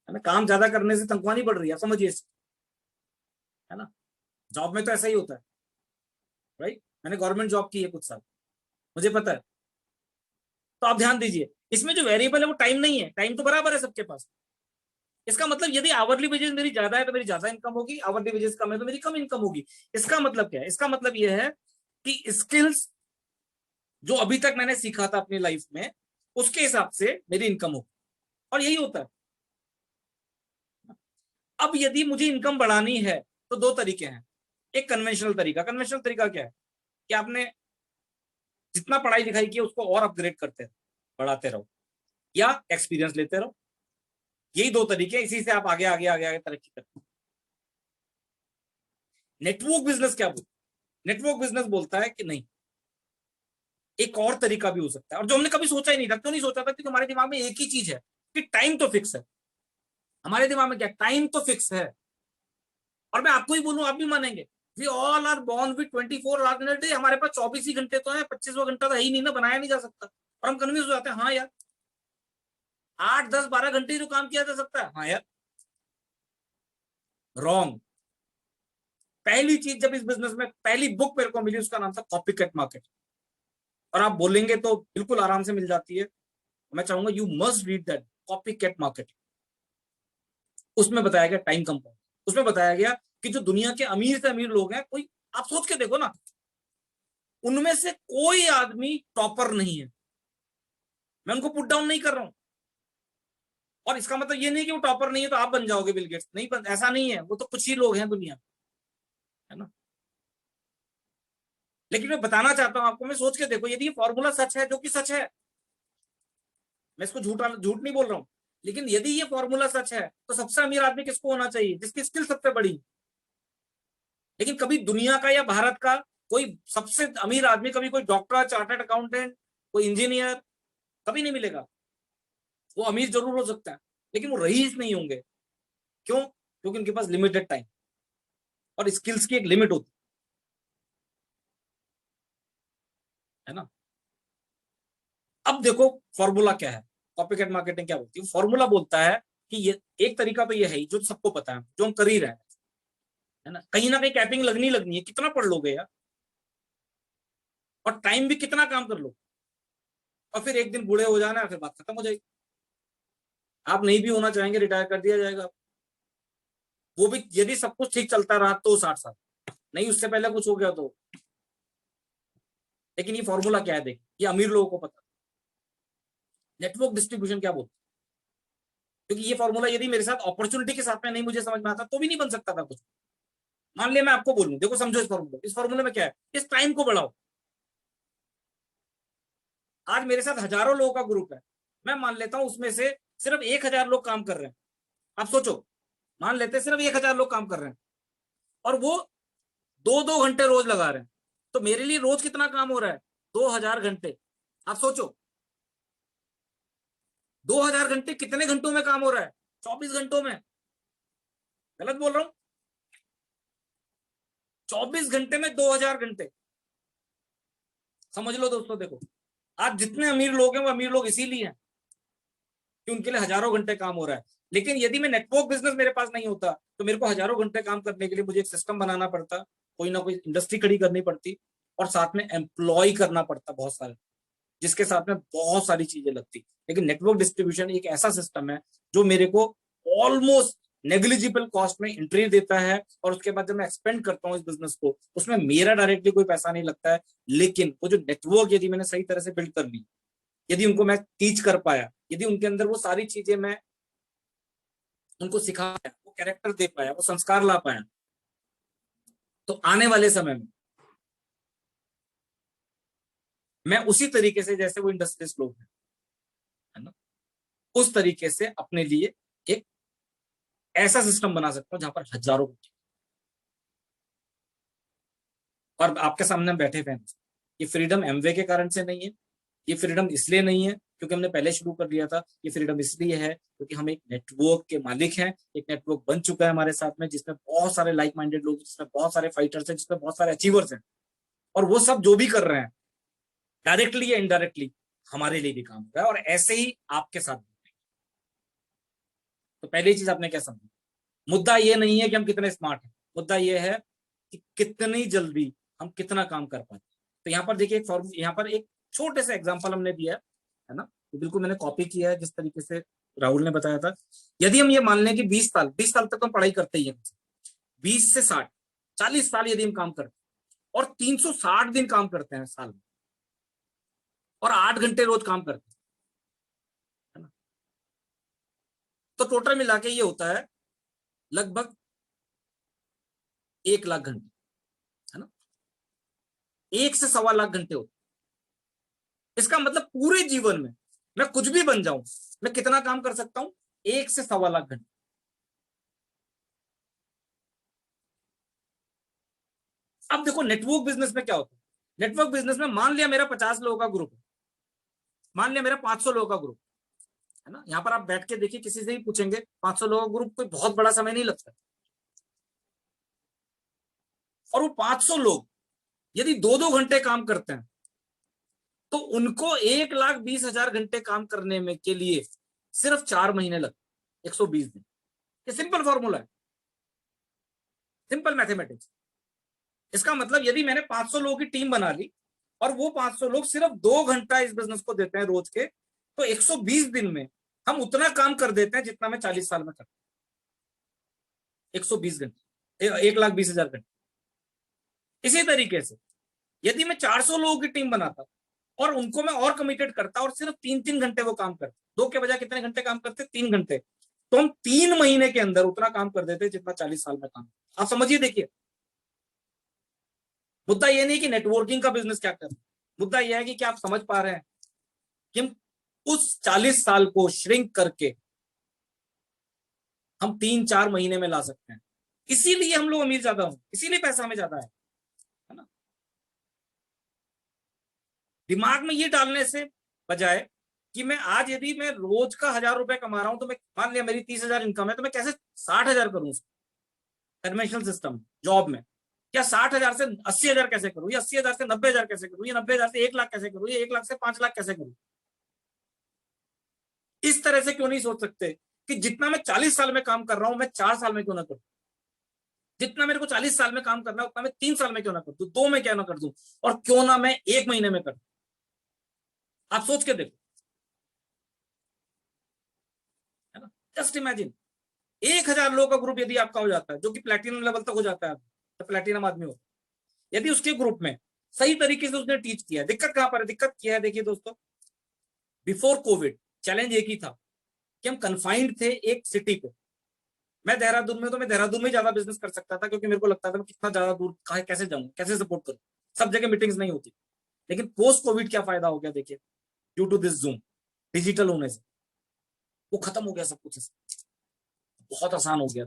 A: है ना। काम ज्यादा करने से तनख्वाह नहीं बढ़ रही है, समझिए, है ना। जॉब में तो ऐसा ही होता है, राइट। मैंने गवर्नमेंट जॉब की है कुछ साल, मुझे पता है। तो आप ध्यान दीजिए, इसमें जो वेरिएबल है वो टाइम नहीं है, टाइम तो बराबर है सबके पास। इसका मतलब यदि आवरली वेजेस मेरी ज्यादा है तो मेरी ज्यादा इनकम होगी, आवरली वेजेस कम है तो मेरी कम इनकम होगी। इसका मतलब क्या है? इसका मतलब यह है कि स्किल्स जो अभी तक मैंने सीखा था अपनी लाइफ में, उसके हिसाब से मेरी इनकम होगी, और यही होता है। अब यदि मुझे इनकम बढ़ानी है तो दो तरीके हैं। एक कन्वेंशनल तरीका, कन्वेंशनल तरीका क्या है कि आपने जितना पढ़ाई लिखाई की उसको और अपग्रेड करते रहो, बढ़ाते रहो, या एक्सपीरियंस लेते रहो। यही दो तरीके, इसी से आप आगे आगे आगे आगे तरक्की करते हो। नेटवर्क बिजनेस क्या बोलता है? नेटवर्क बिजनेस बोलता है कि नहीं, एक और तरीका भी हो सकता है, और जो हमने कभी सोचा ही नहीं था। क्यों नहीं सोचा था? क्योंकि हमारे दिमाग में एक ही चीज है कि टाइम तो फिक्स है। हमारे दिमाग में क्या, टाइम तो फिक्स है। और मैं आपको ही बोलूं, आप भी मानेंगे, we all are born with 24 hours in a day. हमारे पास 24 ही घंटे तो है, 25वां घंटा तो है ही नहीं ना, बनाया नहीं जा सकता। और हम कन्विंस हो जाते हैं हाँ यार, 8 10 12 घंटे ही तो काम किया जा सकता है। हाँ यार, रॉन्ग। पहली चीज जब इस बिजनेस में पहली बुक मेरे को मिली, उसका नाम था कॉपी कैट मार्केट। और आप बोलेंगे तो बिल्कुल आराम से मिल जाती है। मैं चाहूंगा you must read that, copycat market. उसमें बताया गया टाइम कंपाउंड। उसमें बताया गया कि जो दुनिया के अमीर से अमीर लोग हैं, कोई, आप सोच के देखो ना, उनमें से कोई आदमी टॉपर नहीं है। मैं उनको पुट डाउन नहीं कर रहा हूं, और इसका मतलब ये नहीं कि वो टॉपर नहीं है तो आप बन जाओगे बिल गेट्स, नहीं, ऐसा नहीं है, वो तो कुछ ही लोग हैं दुनिया में, है ना। लेकिन मैं बताना चाहता हूं आपको, मैं सोच के देखो, यदि ये फॉर्मूला सच है, जो कि सच है, मैं इसको झूठ नहीं बोल रहा हूं, लेकिन यदि ये फॉर्मूला सच है तो सबसे अमीर आदमी किसको होना चाहिए? जिसकी स्किल सबसे बड़ी। लेकिन कभी दुनिया का या भारत का कोई सबसे अमीर आदमी, कभी कोई डॉक्टर, चार्टर्ड अकाउंटेंट, कोई इंजीनियर, कभी नहीं मिलेगा। वो अमीर जरूर हो सकता है, लेकिन वो रईस नहीं होंगे। क्यों? क्योंकि उनके पास लिमिटेड टाइम और स्किल्स की एक लिमिट होती है ना। अब देखो फॉर्मूला क्या है, कॉपीकैट मार्केटिंग क्या बोलती है? फॉर्मूला बोलता है कि ये एक तरीका तो ये है जो सबको पता है, जो हम कर ही रहे हैं, है ना कहीं कैपिंग लगनी है, कितना पढ़ लोगे यार, और टाइम भी कितना काम कर लो, और फिर एक दिन बूढ़े हो जाना है, फिर बात खत्म हो जाएगी। आप नहीं भी होना चाहेंगे, रिटायर कर दिया जाएगा। वो भी यदि सब कुछ ठीक चलता रहा तो 60 साल, नहीं उससे पहले कुछ हो गया तो। लेकिन ये फॉर्मूला क्या है, देख, ये अमीर लोगों को पता। नेटवर्क डिस्ट्रीब्यूशन क्या बोलते, क्योंकि ये फॉर्मूला यदि मेरे साथ अपॉर्चुनिटी के साथ में नहीं मुझे समझ में आता तो भी नहीं बन सकता था कुछ। मान लिया मैं आपको बोलूं, देखो समझो इस फॉर्मूले में क्या है, इस टाइम को बढ़ाओ। आज मेरे साथ हजारों लोगों का ग्रुप है, मैं मान लेता हूं उसमें से सिर्फ 1,000 लोग काम कर रहे हैं। आप सोचो, मान लेते हैं सिर्फ 1,000 लोग काम कर रहे हैं, और वो 2-2 घंटे रोज लगा रहे हैं, तो मेरे लिए रोज कितना काम हो रहा है? 2,000 घंटे। आप सोचो, 2,000 घंटे कितने घंटों में काम हो रहा है? 24 घंटों में। गलत बोल रहा हूं? 24 घंटे में 2,000 घंटे। समझ लो दोस्तों, देखो आज जितने अमीर लोग हैं वो अमीर लोग इसीलिए हैं कि उनके लिए हजारों घंटे काम हो रहा है। लेकिन यदि मैं नेटवर्क बिजनेस मेरे पास नहीं होता तो मेरे को हजारों घंटे काम करने के लिए मुझे एक सिस्टम बनाना पड़ता, कोई ना कोई इंडस्ट्री खड़ी करनी पड़ती, और साथ में एम्प्लॉय करना पड़ता बहुत सारे, जिसके साथ में बहुत सारी चीजें लगती। लेकिन नेटवर्क डिस्ट्रीब्यूशन एक ऐसा सिस्टम है जो मेरे को ऑलमोस्ट नेग्लिजिबल कॉस्ट में एंट्री देता है, और उसके बाद जब मैं एक्सपेंड करता हूँ इस बिजनेस को, उसमें मेरा डायरेक्टली कोई पैसा नहीं लगता है। लेकिन वो जो नेटवर्क यदि मैंने सही तरह से बिल्ड कर ली, यदि उनको मैं टीच कर पाया, यदि उनके अंदर वो सारी चीजें मैं उनको सिखा पाया, वो कैरेक्टर दे पाया, वो संस्कार ला पाया, तो आने वाले समय में मैं उसी तरीके से जैसे वो इंडस्ट्रियलिस्ट लोग हैं, है ना, उस तरीके से अपने लिए एक ऐसा सिस्टम बना सकता हूं जहां पर हजारों बच्चे, और आपके सामने हम बैठे हुए हैं। ये फ्रीडम एमवे के कारण से नहीं है, ये फ्रीडम इसलिए नहीं है क्योंकि हमने पहले शुरू कर लिया था, ये फ्रीडम इसलिए है क्योंकि हम एक नेटवर्क के मालिक हैं। एक नेटवर्क बन चुका है हमारे साथ में, जिसमें बहुत सारे लाइक माइंडेड लोग, जिसमें बहुत सारे फाइटर्स हैं, जिसमें बहुत सारे अचीवर्स हैं, और वो सब जो भी कर रहे हैं डायरेक्टली या इनडायरेक्टली हमारे लिए भी काम कर रहा है, और ऐसे ही आपके साथ भी। तो पहली चीज आपने क्या समझा, मुद्दा ये नहीं है कि हम कितने स्मार्ट हैं, मुद्दा ये है कि कितनी जल्दी हम कितना काम कर पाते हैं। तो यहाँ पर देखिए, एक फॉर्म, यहाँ पर एक छोटे से एग्जांपल हमने दिया है ना, तो बिल्कुल मैंने कॉपी किया है जिस तरीके से राहुल ने बताया था। यदि हम ये मान लें कि 20 साल तक तो हम पढ़ाई करते ही हैं, 20 से 60, 40 साल यदि हम काम करते हैं, और 360 दिन काम करते हैं साल में, और 8 घंटे रोज काम करते हैं, है ना, तो टोटल मिला के ये होता है लगभग 1 लाख घंटे, है ना, 1 से 1.25 लाख घंटे होते हैं। इसका मतलब पूरे जीवन में मैं कुछ भी बन जाऊं, मैं कितना काम कर सकता हूं? 1 से 1.25 लाख घंटे। अब देखो नेटवर्क बिजनेस में क्या होता है, नेटवर्क बिजनेस में मान लिया मेरा 50 लोगों का ग्रुप है, मान लिया मेरा 500 लोगों का ग्रुप, है ना, यहां पर आप बैठ के देखिए, किसी से ही पूछेंगे, 500 लोगों का ग्रुप कोई बहुत बड़ा समय नहीं लगता। और वो 500 लोग यदि 2-2 घंटे काम करते हैं, तो उनको 1,20,000 घंटे काम करने में के लिए सिर्फ 4 महीने लगते, 120 दिन। ये सिंपल फॉर्मूला है, सिंपल मैथमेटिक्स। इसका मतलब यदि मैंने 500 लोगों की टीम बना ली, और वो 500 लोग सिर्फ 2 घंटा इस बिजनेस को देते हैं रोज के, तो 120 दिन में हम उतना काम कर देते हैं जितना मैं 40 साल में करता हूं। 120 घंटे, 1,20,000 घंटे। इसी तरीके से यदि मैं 400 लोगों की टीम बनाता, और उनको मैं और कमिटेड करता और सिर्फ 3-3 घंटे वो काम करते, 2 के बजाय कितने घंटे काम करते, 3 घंटे। तो हम 3 महीने के अंदर उतना काम कर देते जितना 40 साल में काम। आप समझिए, देखिए मुद्दा ये नहीं कि नेटवर्किंग का बिजनेस क्या कर, मुद्दा यह है कि क्या आप समझ पा रहे हैं कि हम उस 40 साल को श्रिंक करके हम 3-4 महीने में ला सकते हैं। इसीलिए हम लोग अमीर ज्यादा हो, इसीलिए पैसा हमें ज्यादा है ना। दिमाग में ये डालने से बजाय कि मैं आज यदि मैं रोज का 1,000 रुपए कमा रहा हूं, तो मैं मान लिया मेरी 30,000 इनकम है, तो मैं कैसे 60,000 करूं कन्वेंशनल सिस्टम जॉब में, क्या 60,000 से 80,000 कैसे करूं, या 80,000 से 90,000 कैसे करूं, या 90,000 से 1 लाख कैसे करूं, या 1 लाख से 5 लाख कैसे करूं। इस तरह से क्यों नहीं सोच सकते कि जितना मैं 40 साल में काम कर रहा हूं, मैं 4 साल में क्यों ना करूं, जितना मेरे को 40 साल में काम करना है उतना मैं 3 साल में क्यों ना कर दूं, 2 में क्यों ना कर दूं, और क्यों ना मैं 1 महीने में कर दूं। आप सोच के देखो, है ना। जस्ट इमेजिन 1,000 लोगों का ग्रुप यदि आपका हो जाता है, जो कि प्लेटिनम लेवल तक हो जाता है, तो प्लेटिनम आदमी हो, यदि उसके ग्रुप में सही तरीके से उसने टीच किया, दिक्कत कहां पर है, दिक्कत क्या है, देखिए दोस्तों, बिफोर कोविड चैलेंज एक ही था कि हम कन्फाइंड थे एक सिटी पे। मैं देहरादून में, तो मैं देहरादून में ज्यादा बिजनेस कर सकता था, क्योंकि मेरे को लगता था मैं कितना ज्यादा दूर कैसे जाऊं, कैसे सपोर्ट करूं, सब जगह मीटिंग्स नहीं होती। लेकिन पोस्ट कोविड क्या फायदा हो गया, देखिए, due to this Zoom, digital होने से वो खत्म हो गया सब कुछ, बहुत आसान हो गया।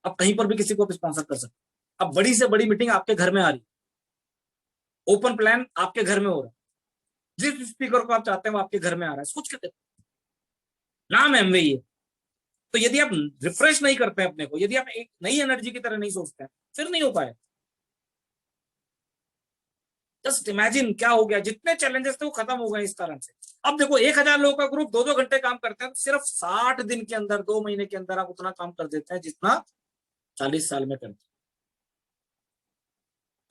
A: अब कहीं पर भी किसी को स्पॉन्सर कर सकते, अब बड़ी से बड़ी मीटिंग आपके घर में आ रही, ओपन प्लान आपके घर में हो रहा है, जिस स्पीकर को आप चाहते हैं वो आपके घर में आ रहा है, सोच के देखो, नाम एमवे है। तो यदि आप रिफ्रेश नहीं करते हैं अपने को, यदि आप एक नई एनर्जी की तरह नहीं सोचते हैं, फिर नहीं हो पाए। जस्ट इमेजिन क्या हो गया, जितने चैलेंजेस थे वो खत्म हो गए इस कारण से। अब देखो 1,000 लोगों का ग्रुप 2-2 घंटे काम करते हैं, तो सिर्फ 60 दिन के अंदर, 2 महीने के अंदर आप उतना काम कर देते हैं जितना 40 साल में करते हैं।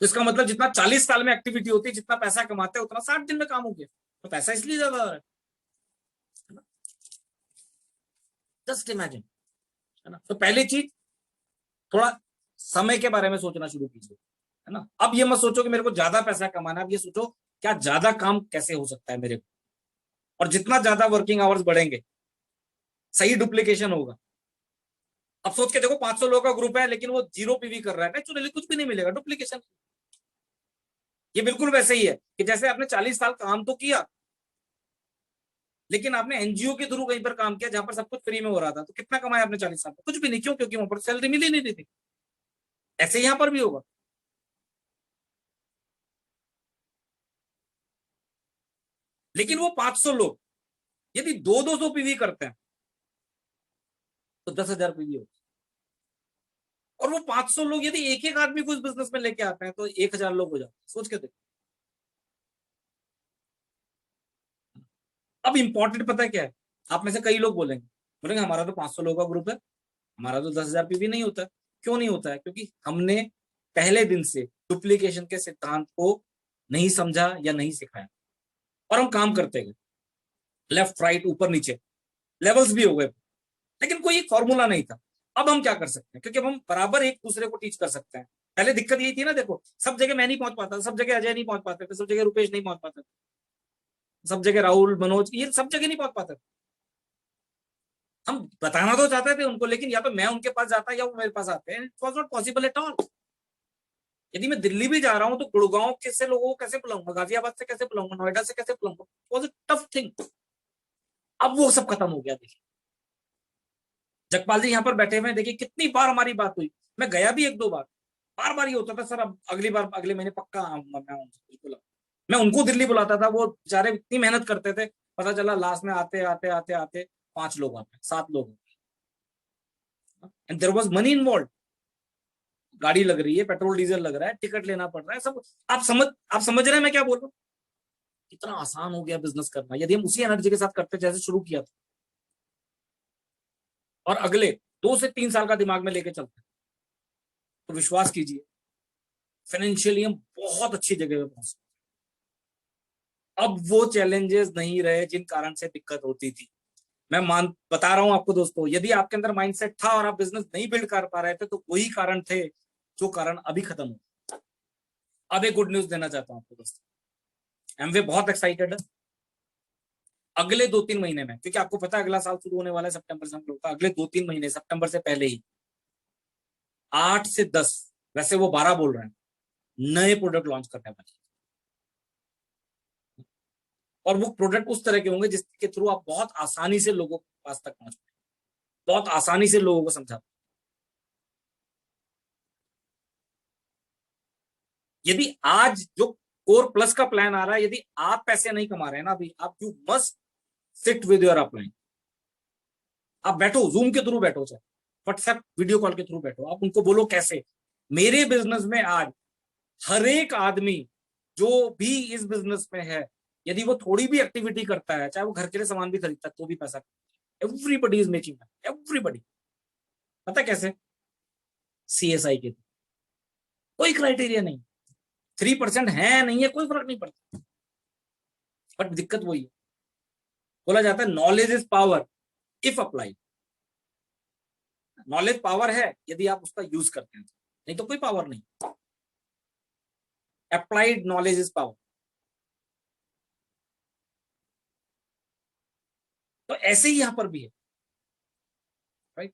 A: तो इसका मतलब जितना 40 साल में एक्टिविटी होती है, जितना पैसा कमाते हैं, उतना 60 दिन में काम हो गया। तो पैसा इसलिए ज्यादा है ना। जस्ट इमेजिन, है ना। तो पहली चीज, थोड़ा समय के बारे में सोचना शुरू कीजिए, है ना। अब ये मत सोचो कि मेरे को ज्यादा पैसा कमाना है, अब ये सोचो क्या ज्यादा काम कैसे हो सकता है मेरे को, और जितना ज्यादा वर्किंग आवर्स बढ़ेंगे सही डुप्लीकेशन होगा। अब सोच के देखो 500 लोगों का ग्रुप है, लेकिन वो 0 पीवी कर रहा है, नेचुरली कुछ भी नहीं मिलेगा, डुप्लीकेशन। ये बिल्कुल वैसे ही है कि जैसे आपने 40 साल काम तो किया, लेकिन आपने एनजीओ के थ्रू कहीं पर काम किया जहां पर सब कुछ फ्री में हो रहा था, तो कितना कमाया आपने 40 साल में, कुछ भी नहीं। क्यों? क्योंकि वहां पर सैलरी मिली नहीं रही थी। ऐसे यहां पर भी होगा। लेकिन वो 500 लोग यदि 200 पीवी करते हैं, तो 10,000 पीवी होगा। और वो 500 लोग यदि एक एक आदमी को इस बिजनेस में लेके आते हैं, तो 1,000 लोग हो जाते हैं। सोच के देखो। अब इंपॉर्टेंट पता है क्या है, आप में से कई लोग बोलेंगे, हमारा तो 500 लोगों का ग्रुप है, हमारा तो 10,000 पीवी नहीं होता। क्यों नहीं होता है? क्योंकि हमने पहले दिन से डुप्लीकेशन के सिद्धांत को नहीं समझा या नहीं सिखाया, और हम काम करते गए, लेफ्ट राइट ऊपर नीचे, लेवल्स भी हो गए, लेकिन कोई एक फॉर्मूला नहीं था। अब हम क्या कर सकते हैं, क्योंकि अब हम बराबर एक दूसरे को टीच कर सकते हैं। पहले दिक्कत यही थी ना, देखो सब जगह मैं नहीं पहुंच पाता, सब जगह अजय नहीं पहुंच पाते थे, सब जगह रुपेश नहीं पहुंच पाते थे, सब जगह राहुल मनोज, ये सब जगह नहीं पहुंच पाते थे। हम बताना तो चाहते थे उनको, लेकिन या तो मैं उनके पास जाता या वो मेरे पास आते हैं। It was not possible at all. यदि मैं दिल्ली भी जा रहा हूं, तो गुड़गांव से लोगों को कैसे बुलाऊंगा, गाजियाबाद से कैसे बुलाऊंगा, नोएडा से कैसे बुलाऊंगा, वॉज अ टफ थिंग। अब वो सब खत्म हो गया। देखिए जगपाल जी यहाँ पर बैठे हुए, देखिए कितनी बार हमारी बात हुई, मैं गया भी 1-2 बार, बार बार ये होता था, सर अब अगली बार अगले महीने पक्का आऊंगा, मैं आऊंगा बिल्कुल। मैं उनको दिल्ली बुलाता था, वो बेचारे इतनी मेहनत करते थे, पता चला लास्ट में आते आते आते आते 5 लोग आते, 7 लोग, and there was money involve. गाड़ी लग रही है, पेट्रोल डीजल लग रहा है, टिकट लेना पड़ रहा है, सब। आप समझ रहे हैं मैं क्या बोल रहा हूँ? कितना आसान हो गया बिजनेस करना, यदि हम उसी एनर्जी के साथ करते जैसे शुरू किया था, और अगले 2 से 3 साल का दिमाग में लेके चलते, तो विश्वास कीजिए फाइनेंशियली हम बहुत अच्छी जगह पे पहुंच सकते। अब वो चैलेंजेस नहीं रहे जिन कारण से दिक्कत होती थी। मैं मान बता रहा हूं आपको दोस्तों, यदि आपके अंदर माइंडसेट था और आप बिजनेस नहीं बिल्ड कर पा रहे थे, तो वही कारण थे जो कारण अभी खत्म हो। अब एक गुड न्यूज देना चाहता हूं आपको दोस्तों, एमवे बहुत एक्साइटेड है अगले 2-3 महीने में, क्योंकि आपको पता है अगला साल शुरू होने वाला है सितंबर से हम लोग का। अगले 2-3 महीने सितंबर से पहले ही 8 से 10, वैसे वो 12 बोल रहे हैं, नए प्रोडक्ट लॉन्च करने वाले। और वो प्रोडक्ट उस तरह के होंगे जिसके थ्रू आप बहुत आसानी से लोगों के पास तक पहुंच पाए, बहुत आसानी से लोगों को समझा। यदि आज जो कोर प्लस का प्लान आ रहा है, यदि आप पैसे नहीं कमा रहे हैं ना अभी, आप you must sit with your upline. आप बैठो, जूम के थ्रू बैठो, चाहे व्हाट्सएप वीडियो कॉल के थ्रू बैठो, आप उनको बोलो कैसे मेरे बिजनेस में आज हर एक आदमी जो भी इस बिजनेस में है, यदि वो थोड़ी भी एक्टिविटी करता है, चाहे वो घर के लिए सामान भी खरीदता है, तो भी पैसा, एवरीबडी इज मेकिंग, एवरीबडी। पता कैसे? सीएसआई के थ्रू। कोई क्राइटेरिया नहीं, 3% है नहीं है कोई फर्क नहीं पड़ता, बट दिक्कत वही है। बोला जाता है knowledge is power if applied. Knowledge power है यदि आप उसका यूज करते हैं, नहीं तो कोई पावर नहीं। Applied knowledge is power. तो ऐसे ही यहां पर भी है, राइट।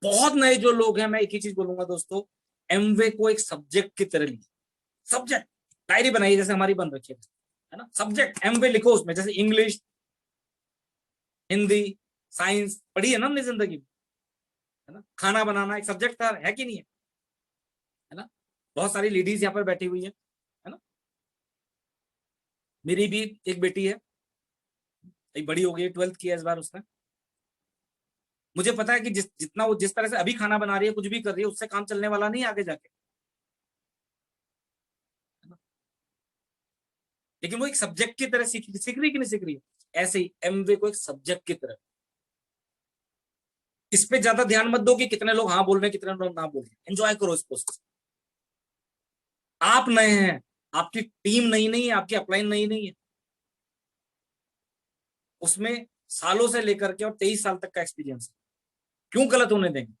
A: बहुत नए जो लोग हैं, मैं एक ही चीज बोलूंगा दोस्तों, एमवे को एक सब्जेक्ट की तरह लीजिए। सब्जेक्ट डायरी बनाइए जैसे हमारी बन रखी है ना, सब्जेक्ट एमवे लिखो उसमें, जैसे इंग्लिश, हिंदी, साइंस पढ़ी है ना हमने जिंदगी में, है ना। खाना बनाना एक सब्जेक्ट था, है कि नहीं है ना। बहुत सारी लेडीज यहाँ पर बैठी हुई है ना। मेरी भी एक बेटी है, एक बड़ी हो गई, 12th किया इस बार उसने। मुझे पता है कि जितना वो जिस तरह से अभी खाना बना रही है, कुछ भी कर रही है, उससे काम चलने वाला नहीं आगे जाके, है ना। लेकिन वो एक सब्जेक्ट की तरह सीख रही कि नहीं सीख रही है, ऐसे ही एमवे को एक सब्जेक्ट की तरह। इस पे ज्यादा ध्यान मत दो कि कितने लोग हाँ बोल रहे हैं, कितने लोग ना बोल रहे हैं, एंजॉय करो इस प्रोसेस। आप नए हैं, आपकी टीम नई नहीं है, आपकी अपलाइन नई नहीं है, उसमें सालों से लेकर के और 23 साल तक का एक्सपीरियंस है। क्यों गलत होने देंगे?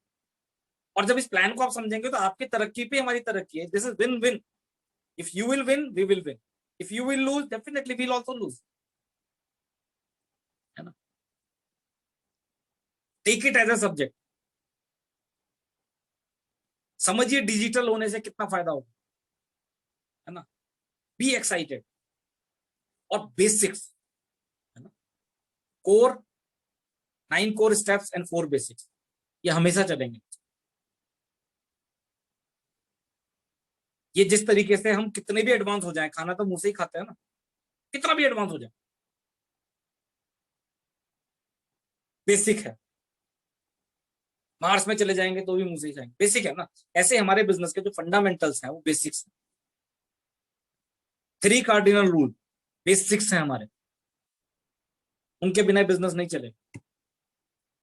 A: और जब इस प्लान को आप समझेंगे तो आपकी तरक्की पे हमारी तरक्की है। This is win win. If you will win, we will win. If you will lose, definitely we'll also lose, है ना। Take it as a subject. समझिए डिजिटल होने से कितना फायदा होगा, है ना। Be excited. और बेसिक्स, है ना, core, 9 core steps and 4 basics, ये हमेशा चलेंगे। ये जिस तरीके से हम कितने भी एडवांस हो जाए, खाना तो मुंह से ही खाते हैं ना, कितना भी एडवांस हो जाए, बेसिक है। मार्स में चले जाएंगे तो भी मुंह से ही खाएंगे, बेसिक है ना। ऐसे हमारे बिजनेस के जो फंडामेंटल्स हैं वो बेसिक्स हैं। 3 कार्डिनल रूल बेसिक्स हैं हमारे, उनके बिना बिजनेस नहीं चलेगा।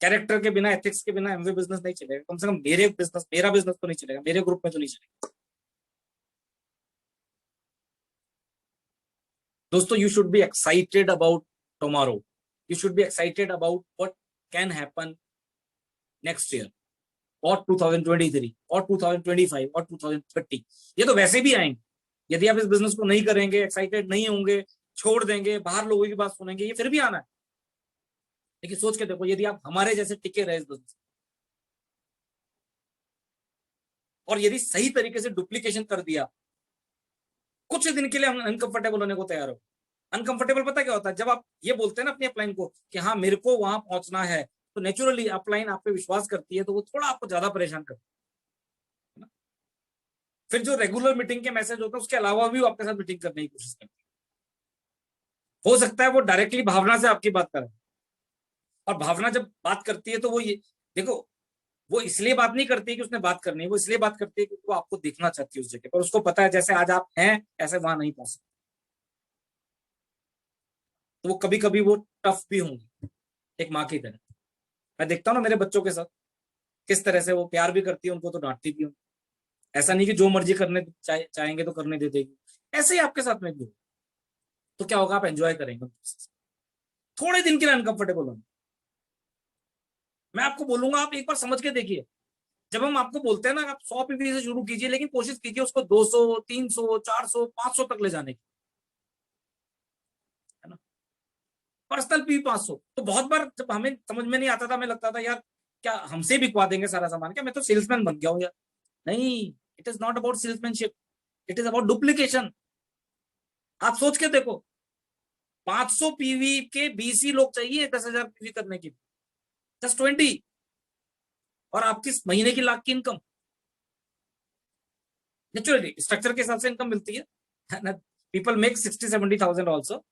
A: कैरेक्टर के बिना, एथिक्स के बिना एमवे बिजनेस नहीं चलेगा। कम से कम मेरा बिजनेस तो नहीं चलेगा, मेरे ग्रुप में तो नहीं चलेगा। दोस्तों, you should be excited about tomorrow. You should be excited about what can happen next year, और 2023, और 2025, और 2030। ये तो वैसे भी आएंगे। यदि आप इस बिजनेस को नहीं करेंगे, एक्साइटेड नहीं होंगे, छोड़ देंगे, बाहर लोगों की बात सुनेंगे, ये फिर भी आना है। लेकिन सोच के देखो, यदि आप हमारे जैसे टिके रहे इस बिजनेस, और यदि सही तरीके से डुप्लीकेशन कर दिया, कुछ दिन के लिए हम अनकंफर्टेबल होने को तैयार हो। अनकंफर्टेबल पता क्या होता है? जब आप ये बोलते हैं ना अपनी अपलाइन को कि हाँ मेरे को वहां पहुंचना है, तो नेचुरली अपलाइन आप पे विश्वास करती है, तो वो थोड़ा आपको ज्यादा परेशान करती है ना। फिर जो रेगुलर मीटिंग के मैसेज होता है, उसके अलावा भी वो आपके साथ मीटिंग करने की कोशिश करती है। हो सकता है वो डायरेक्टली भावना से आपकी बात करे, और भावना जब बात करती है तो वो ये देखो, वो इसलिए बात नहीं करती है कि उसने बात करनी है, वो इसलिए बात करती है क्योंकि वो आपको देखना चाहती है उस जगह पर। उसको पता है जैसे आज आप हैं, ऐसे वहां नहीं पहुंच सकते। तो वो कभी कभी वो टफ भी होंगी, एक माँ की तरह। मैं देखता हूँ ना मेरे बच्चों के साथ, किस तरह से वो प्यार भी करती है उनको, तो डांटती भी हूँ। ऐसा नहीं कि जो मर्जी करने चाहेंगे तो करने दे देगी। ऐसे ही आपके साथ में भी हो। तो क्या होगा? आप एंजॉय करेंगे। थोड़े दिन के लिए अनकंफर्टेबल होंगे। मैं आपको बोलूंगा, आप एक बार समझ के देखिए, जब हम आपको बोलते हैं ना आप 100 पीवी से शुरू कीजिए, लेकिन कोशिश कीजिए उसको 200, 300, 400, 500 तक ले जाने की, है ना। Personal PV 500। तो बहुत बार जब हमें समझ में नहीं आता था, हमें लगता था यार क्या हमसे बिकवा देंगे सारा सामान, क्या मैं तो सेल्समैन बन गया हूँ यार। नहीं, it is not about salesmanship, it is about duplication. आप सोच के देखो, 500 पीवी के 20 ही लोग चाहिए 10,000 पीवी करने की, जस्ट 20, और आपकी महीने की लाख की इनकम। नेचुरली स्ट्रक्चर के हिसाब से इनकम मिलती है, people make 60-70,000 also.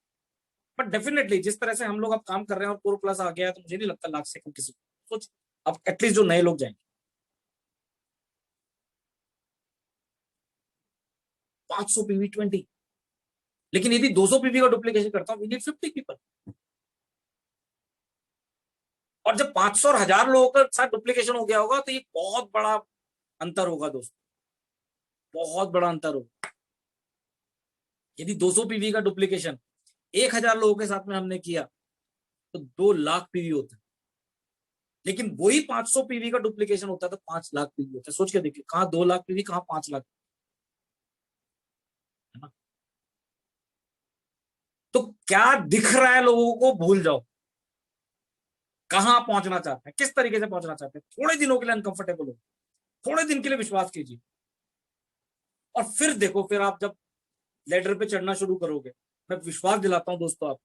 A: But definitely जिस तरह से हम लोग अब काम कर रहे हैं और कोर प्लस आ गया है, तो मुझे नहीं लगता लाख से कम किसी को। सोच, अब एटलीस्ट जो नए लोग जाएंगे 500 पीवी 20, लेकिन यदि 200 पीवी का डुप्लीकेशन करता हूं, वी नीड 50 पीपल। और जब 500 और 1000 लोगों का साथ डुप्लीकेशन हो गया होगा, तो ये बहुत बड़ा अंतर होगा दोस्तों, बहुत बड़ा अंतर होगा। यदि 200 पीवी का डुप्लीकेशन 1000 लोगों के साथ में हमने किया, तो 2 लाख पीवी होता है। लेकिन वही 500 पीवी का डुप्लीकेशन होता है तो 5 लाख पीवी होता है। सोच के देखिए, कहां 2 लाख पीवी, कहां 5 लाख, है ना। तो क्या दिख रहा है लोगों को भूल जाओ, कहां पहुंचना चाहते हैं, किस तरीके से पहुंचना चाहते हैं। थोड़े दिनों के लिए अनकंफर्टेबल हो, थोड़े दिन के लिए विश्वास कीजिए, और फिर देखो, फिर आप जब लेडर पे चढ़ना शुरू करोगे, मैं विश्वास दिलाता हूं दोस्तों आप,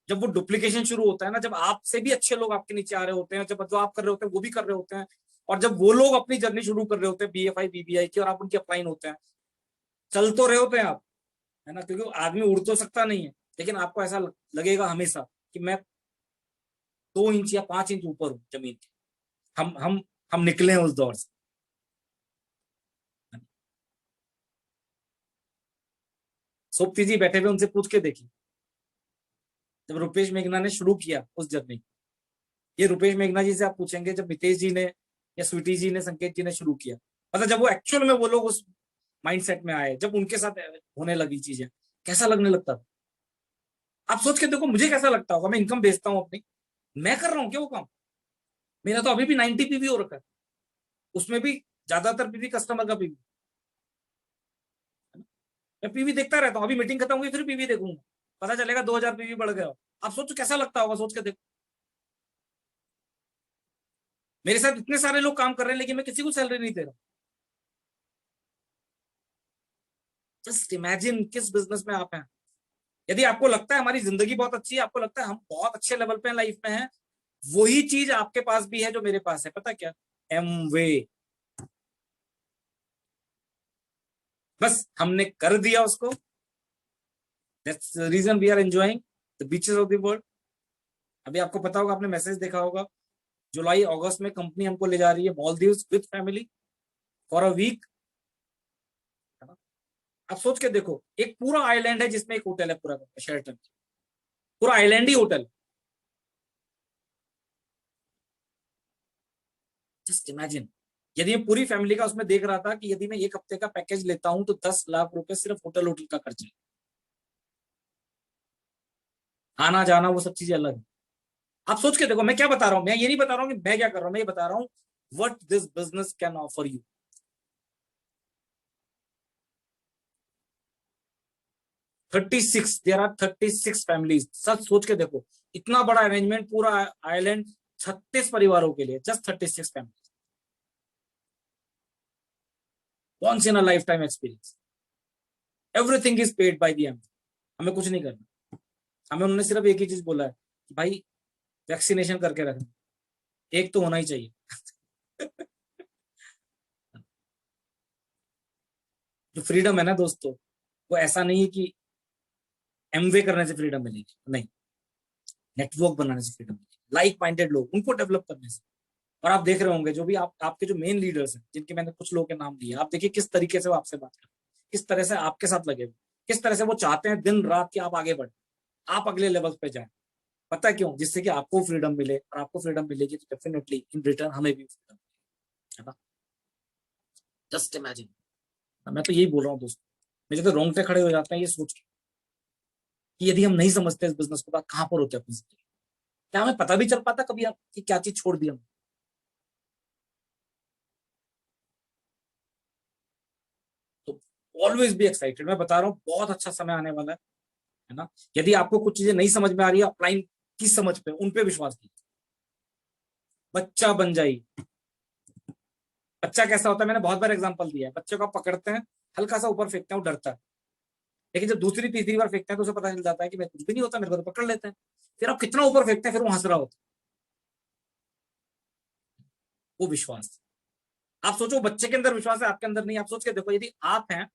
A: जब वो डुप्लीकेशन शुरू होता है ना, जब आपसे भी अच्छे लोग आपके नीचे आ रहे होते हैं, जब जो आप कर रहे होते हैं वो भी कर रहे होते हैं, और जब वो लोग अपनी जर्नी शुरू कर रहे होते हैं बीएफआई बीबीआई की, और आप उनके अपलाइन होते हैं, चल तो रहे होते हैं आप, है ना, क्योंकि आदमी उड़ तो सकता नहीं है, लेकिन आपको ऐसा लगेगा हमेशा कि मैं 2 इंच या 5 इंच ऊपर हूं जमीन के। हम निकले हैं उस दौर से। सोप्ती जी बैठे हुए, उनसे पूछ के देखिए, जब रुपेश मेघना ने शुरू किया उस जर्नी, ये रुपेश मेघना जी से आप पूछेंगे, जब नितेश जी ने या स्वीटी जी ने, संकेत जी ने शुरू किया, मतलब जब वो एक्चुअल में वो लोग उस माइंडसेट में आए, जब उनके साथ होने लगी चीजें, कैसा लगने लगता था। आप सोच के देखो मुझे कैसा लगता होगा, मैं इनकम बेचता हूँ अपनी, मैं कर रहा हूँ क्या वो काम। मेरा तो अभी भी 90 पीवी हो रखा है, उसमें भी ज्यादातर पीवी कस्टमर का पीवी। मैं पीवी देखता रहता हूँ, अभी मीटिंग खत्म हुई फिर पीवी देखूंगा, पता चलेगा 2000 पीवी बढ़ गया। आप सोचो कैसा लगता होगा, सोच के देखो। मेरे साथ इतने सारे लोग काम कर रहे हैं, लेकिन मैं किसी को सैलरी नहीं दे रहा। जस्ट इमेजिन किस बिजनेस में आप हैं। यदि आपको लगता है हमारी जिंदगी बहुत अच्छी है, आपको लगता है हम बहुत अच्छे लेवल पे लाइफ में हैं, वही चीज आपके पास भी है जो मेरे पास है, पता क्या, एम वे। बस हमने कर दिया उसको। That's the reason we are enjoying the beaches of the world. अभी आपको पता होगा, आपने मैसेज देखा होगा, जुलाई अगस्त में कंपनी हमको ले जा रही है Maldives with family for a week. आप सोच के देखो, एक पूरा आइलैंड है जिसमें एक होटल है, पूरा शेरटन, पूरा आइलैंड ही होटल। जस्ट इमेजिन, यदि मैं पूरी फैमिली का उसमें देख रहा था कि यदि मैं एक हफ्ते का पैकेज लेता हूं तो 10 लाख रुपए सिर्फ होटल होटल का खर्चा है, आना जाना वो सब चीजें अलग है। आप सोच के देखो, मैं क्या बता रहा हूं, मैं ये नहीं बता रहा हूं कि मैं क्या कर रहा हूं, मैं ये बता रहा हूं what this business can offer you. 36, there are 36 families. सच सोच के देखो, इतना बड़ा अरेंजमेंट, पूरा आइलैंड 36 परिवारों के लिए, just 36 family, once in a lifetime experience. Everything is paid by them. हमें कुछ नहीं करना, हमें उन्होंने सिर्फ एक ही चीज बोला है कि भाई वैक्सीनेशन करके रखना, एक तो होना ही चाहिए। जो फ्रीडम है ना दोस्तों, वो ऐसा नहीं है कि एमवे करने से फ्रीडम मिलेगी, नहीं, नेटवर्क बनाने से फ्रीडम मिलेगी, लाइक माइंडेड लोग, उनको डेवलप करने से। और आप देख रहे होंगे जो भी आपके जो मेन लीडर्स हैं, जिनके मैंने कुछ लोगों के नाम लिए, आप देखिए किस तरीके से वो आपसे बात करते हैं, किस तरह से आपके साथ लगे हुए, किस तरह से वो चाहते हैं दिन रात कि आप आगे बढ़े, आप अगले लेवल पे जाए। पता है क्यों? जिससे कि आपको फ्रीडम मिले, और आपको फ्रीडम मिलेगी तो डेफिनेटली इन रिटर्न हमें भी फ्रीडम, है ना। जस्ट इमेजिन, मैं तो यही बोल रहा हूँ दोस्तों, मुझे तो रोंगटे खड़े हो जाते हैं ये सोच के कि यदि हम नहीं समझते इस बिजनेस को, कहां पर होते अपनी जिंदगी, क्या हमें पता भी चल पाता कभी आप कि क्या चीज छोड़ दी हम। Always be excited. मैं बता रहा हूँ बहुत अच्छा समय आने वाला है ना। यदि आपको कुछ चीजें नहीं समझ में आ रही है अपलाइन की समझ पे, उन पे विश्वास कीजिए। बच्चा बन जाइए। बच्चा कैसा होता है, मैंने बहुत बार एग्जांपल दिया है। बच्चे को आप पकड़ते हैं, हल्का सा ऊपर फेंकते हैं, वो डरता है। लेकिन जब दूसरी तीसरी बार फेंकते हैं तो उसे पता चल जाता है कि मैं कुछ भी नहीं होता, मेरे को तो पकड़ लेते हैं। फिर आप कितना ऊपर फेंकते हैं, फिर वो हंस रहा होता है। वो विश्वास। आप सोचो, बच्चे के अंदर विश्वास है, आपके अंदर नहीं। आप सोच के देखो, यदि आप हैं,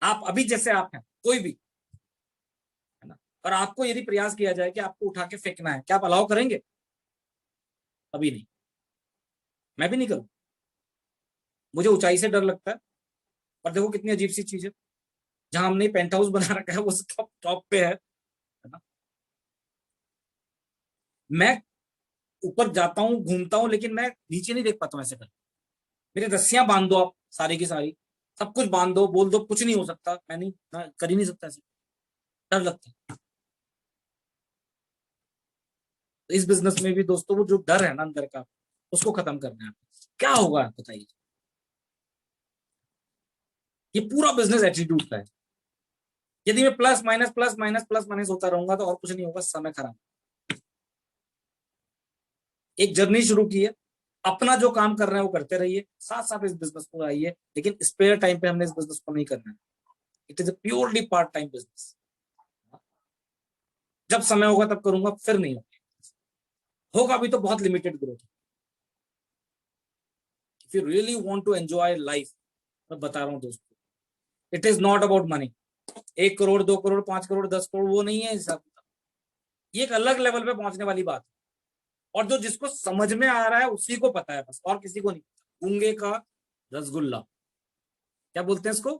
A: आप अभी जैसे आप हैं, कोई भी है ना, और आपको यदि प्रयास किया जाए कि आपको उठा के फेंकना है, क्या आप अलाउ करेंगे? अभी नहीं। मैं भी नहीं करूँ। मुझे ऊंचाई से डर लगता है। और देखो कितनी अजीब सी चीज है, जहां हमने पेंट हाउस बना रखा है वो टॉप टॉप पे है ना। मैं ऊपर जाता हूँ, घूमता हूँ, लेकिन मैं नीचे नहीं देख पाता हूँ ऐसे कर। मेरी रस्सियां बांध दो आप सारी की सारी, सब कुछ बांध दो, बोल दो कुछ नहीं हो सकता, मैं कर ही नहीं सकता ऐसे। डर लगता है। तो इस बिजनेस में भी दोस्तों, वो जो डर है ना अंदर का, उसको खत्म करना है। क्या होगा बताइए। ये पूरा बिजनेस एटीट्यूड का है। यदि मैं plus minus plus minus plus minus होता रहूंगा तो और कुछ नहीं होगा, समय खराब। एक जर्नी शुरू की है, अपना जो काम कर रहे हैं वो करते रहिए, साथ साथ इस बिजनेस को आइए, लेकिन स्पेयर टाइम पे हमने इस बिजनेस को नहीं करना है। It is a purely part time business. जब समय होगा तब करूंगा, फिर नहीं होगा। अभी तो बहुत limited growth. If you really want to enjoy life, मैं बता रहा हूँ दोस्तों, it is not about money. 1 crore, 2 crore, 5 crore, 10 crore, वो नहीं है हिसाब। ये एक अलग लेवल पे पहुंचने वाली बात है। और जो जिसको समझ में आ रहा है उसी को पता है, बस और किसी को नहीं पता। गूंगे का रसगुल्ला, क्या बोलते हैं इसको?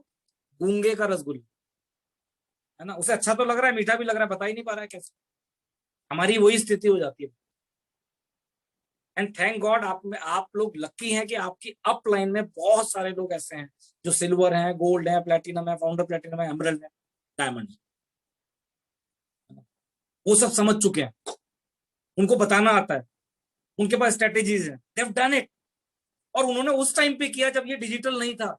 A: गूंगे का रसगुल्ला, है ना। उसे अच्छा तो लग रहा है, मीठा भी लग रहा है, बता ही नहीं पा रहा है कैसे। हमारी वही स्थिति हो जाती है। एंड थैंक गॉड, आप लोग लकी हैं कि आपकी अप लाइन में बहुत सारे लोग ऐसे हैं जो सिल्वर हैं, गोल्ड है, प्लेटिनम है, फाउंडर प्लेटिनम है, एमरल्ड है, डायमंड। वो सब समझ चुके हैं, उनको बताना आता है, उनके पास स्ट्रेटेजीज है, दे हैव डन इट। और उन्होंने उस टाइम पे किया जब ये डिजिटल नहीं था।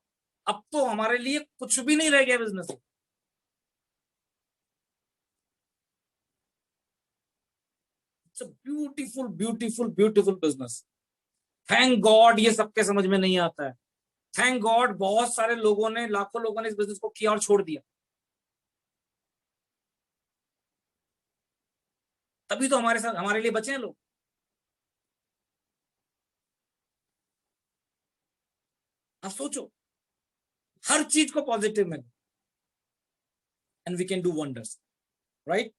A: अब तो हमारे लिए कुछ भी नहीं रह गया business. It's a beautiful beautiful beautiful business. Thank God ये सबके समझ में नहीं आता है। थैंक गॉड बहुत सारे लोगों ने, लाखों लोगों ने इस बिजनेस को किया और छोड़ दिया। तभी तो हमारे साथ, हमारे लिए बचे हैं लोग। आप सोचो, हर चीज को पॉजिटिव में, and we can do wonders, right.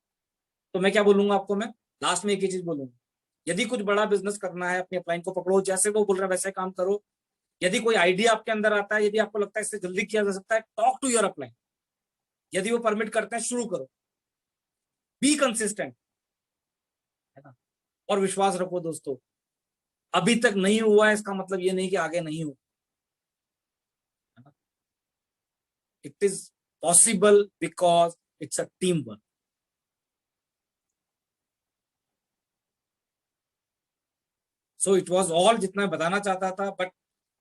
A: तो मैं क्या बोलूंगा आपको, मैं लास्ट में एक ही चीज बोलूंगा। यदि कुछ बड़ा बिजनेस करना है, अपनी अपलाइन को पकड़ो, जैसे वो बोल रहा है वैसे काम करो। यदि कोई आइडिया आपके अंदर आता है, यदि आपको लगता है इससे जल्दी किया जा सकता है, टॉक टू योर अपलाइन। यदि वो परमिट करते हैं, शुरू करो। बी कंसिस्टेंट, है ना। और विश्वास रखो दोस्तों, अभी तक नहीं हुआ है इसका मतलब ये नहीं कि आगे नहीं हो। It is possible because it's a team work. So it was all जितना मैं बताना चाहता था। But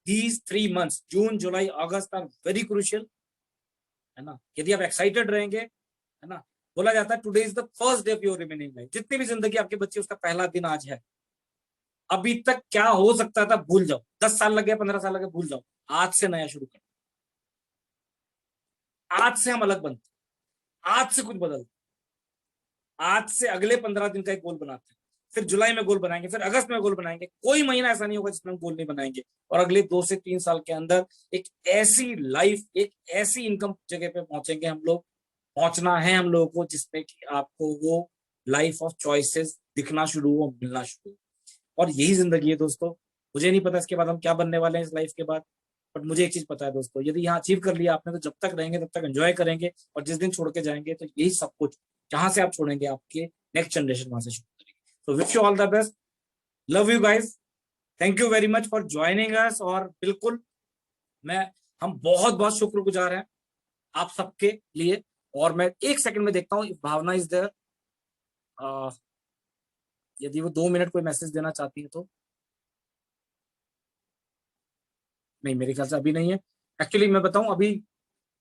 A: these 3 months, June July August, are very crucial, है ना। यदि आप एक्साइटेड रहेंगे, है ना। बोला जाता है today is the first day of your remaining life. जितनी भी जिंदगी आपके बच्चे, उसका पहला दिन आज है। अभी तक क्या हो सकता था भूल जाओ। 10 साल लगे, 15 साल लगे, भूल जाओ। आज से नया शुरू करो। आज से हम अलग बनते, आज से कुछ बदल, आज से अगले 15 दिन का एक गोल बनाते हैं। फिर जुलाई में गोल बनाएंगे, फिर अगस्त में गोल बनाएंगे। कोई महीना ऐसा नहीं होगा जिसमें हम गोल नहीं बनाएंगे। और अगले 2 से 3 साल के अंदर एक ऐसी लाइफ, एक ऐसी इनकम जगह पे पहुंचेंगे हम लोग। पहुंचना है हम लोगों को जिसमें कि आपको वो लाइफ ऑफ चॉइसेस दिखना शुरू हो, मिलना शुरू हो। और यही जिंदगी है दोस्तों। मुझे नहीं पता इसके बाद हम क्या बनने वाले हैं इस लाइफ के बाद। बट मुझे एक चीज पता है दोस्तों, यदि यहाँ अचीव कर लिया आपने, तो जब तक रहेंगे तब तक एंजॉय करेंगे। और जिस दिन छोड़ के जाएंगे तो यही सब कुछ, जहां से आप छोड़ेंगे आपके नेक्स्ट जनरेशन वहां से शुरू करेंगे। तो wish you all the best. Love you guys. Thank you very much for joining us. और बिल्कुल, मैं हम बहुत बहुत शुक्रगुजार हैं आप सबके लिए। और मैं एक सेकंड में देखता हूँ भावना इज देयर। यदि वो 2 मिनट कोई मैसेज देना चाहती है तो। नहीं, मेरे ख्याल से अभी नहीं है। एक्चुअली मैं बताऊं, अभी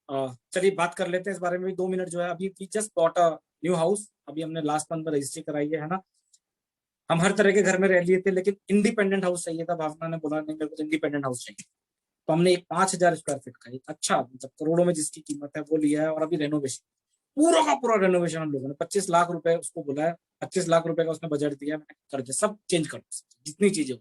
A: चलिए बात कर लेते हैं इस बारे में भी 2 मिनट जो है। अभी we just bought a new house, अभी हमने लास्ट मंथ में रजिस्ट्री कराई है ना। हम हर तरह के घर में रह लिए थे, लेकिन इंडिपेंडेंट हाउस चाहिए था। भावना ने बोला नहीं, मेरे को इंडिपेंडेंट हाउस चाहिए। तो हमने एक 5,000 स्क्वायर फीट का एक अच्छा, मतलब करोड़ों में जिसकी कीमत है वो लिया है। और अभी रेनोवेशन, पूरा का पूरा रेनोवेशन हम लोगों ने 25 लाख रुपए उसको बोला है। 25 लाख रुपए का उसने बजट दिया, मैंने कर दिया, सब चेंज कर दो जितनी चीजें हो,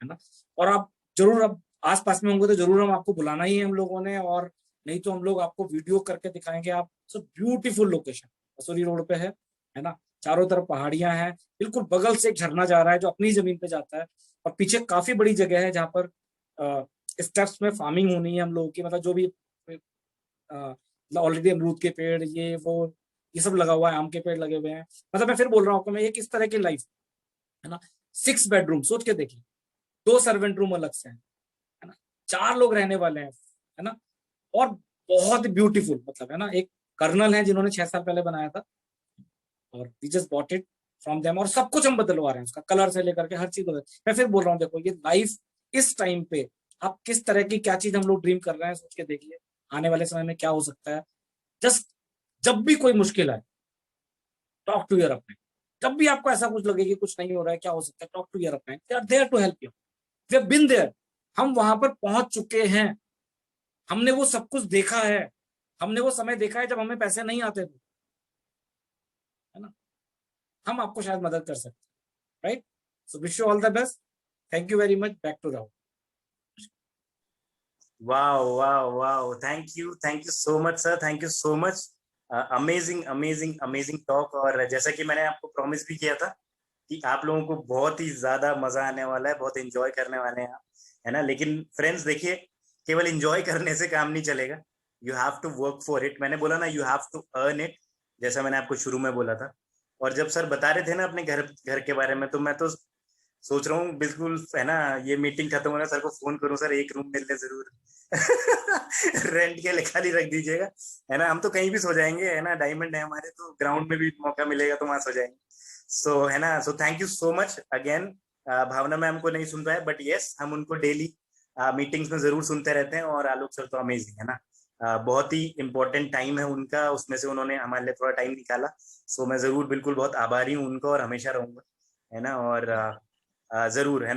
A: है ना। और आप जरूर, अब आस पास में होंगे तो जरूर हम आपको बुलाना ही है हम लोगों ने। और नहीं तो हम लोग आपको वीडियो करके दिखाएंगे। आप सब ब्यूटीफुल लोकेशन मसूरी रोड पे है ना। चारों तरफ पहाड़ियां हैं, बिल्कुल बगल से एक झरना जा रहा है जो अपनी जमीन पे जाता है। और पीछे काफी बड़ी जगह है जहाँ पर स्टेप्स में फार्मिंग होनी है हम लोगों की, मतलब जो भी ऑलरेडी अमरूद के पेड़, ये सब लगा हुआ है, आम के पेड़ लगे हुए हैं। मतलब मैं फिर बोल रहा हूँ आपको, मैं ये किस तरह की लाइफ, है ना। 6 बेडरूम सोच के देखिए, 2 सर्वेंट रूम अलग से है ना। 4 लोग रहने वाले हैं, है ना। और बहुत ब्यूटीफुल, मतलब है ना। एक कर्नल है जिन्होंने 6 साल पहले बनाया था, और we just bought it from them. और सब कुछ हम बदलवा रहे हैं, उसका कलर से लेकर के हर चीज बदल। मैं फिर बोल रहा हूँ, देखो ये लाइफ इस टाइम पे आप किस तरह की क्या चीज हम लोग ड्रीम कर रहे हैं, सोच के देखिए आने वाले समय में क्या हो सकता है। जस्ट जब भी कोई मुश्किल आए, टॉक टू योर अपने। जब भी आपको ऐसा कुछ लगे कि कुछ नहीं हो रहा है, क्या हो सकता है, टॉक टू योर अपने, they are there to help you. We have been there, हम वहां पर पहुंच चुके हैं। हमने वो सब कुछ देखा है। हमने वो समय देखा है जब हमें पैसे नहीं आते थे, है ना। हम आपको शायद मदद कर सकते हैं, right. So wish you all the best. Thank you very much. Back to Rahul.
B: Wow wow wow, thank you so much sir, thank you so much. Amazing amazing amazing talk. और जैसा कि मैंने आपको प्रॉमिस भी किया था कि आप लोगों को बहुत ही ज्यादा मजा आने वाला है, बहुत एंजॉय करने वाले हैं आप, है ना। लेकिन फ्रेंड्स देखिए, केवल एंजॉय करने से काम नहीं चलेगा, you have to work for it. मैंने बोला ना, you have to earn it, जैसा मैंने आपको शुरू में बोला था। और जब सर बता रहे थे ना अपने घर घर के बारे में, तो मैं तो सोच रहा हूँ बिल्कुल, है ना, ये मीटिंग खत्म होना सर को फोन करूँ, सर एक रूम मिल ले जरूर। रेंट के लिए खाली रख दीजिएगा, है ना। हम तो कहीं भी सो जाएंगे, है ना, डायमंड है हमारे, तो ग्राउंड में भी मौका मिलेगा तो वहां सो जाएंगे। सो है ना, so thank you so much again. Bhavana ma'am को नहीं सुन पाए, बट यस, हम उनको डेली मीटिंग्स में जरूर सुनते रहते हैं। और आलोक सर तो अमेजिंग, है ना। बहुत ही इंपॉर्टेंट टाइम है उनका, उसमें से उन्होंने हमारे लिए थोड़ा टाइम निकाला। सो मैं जरूर बिल्कुल बहुत आभारी हूँ उनका, और हमेशा रहूंगा, है ना। और जरूर, है ना।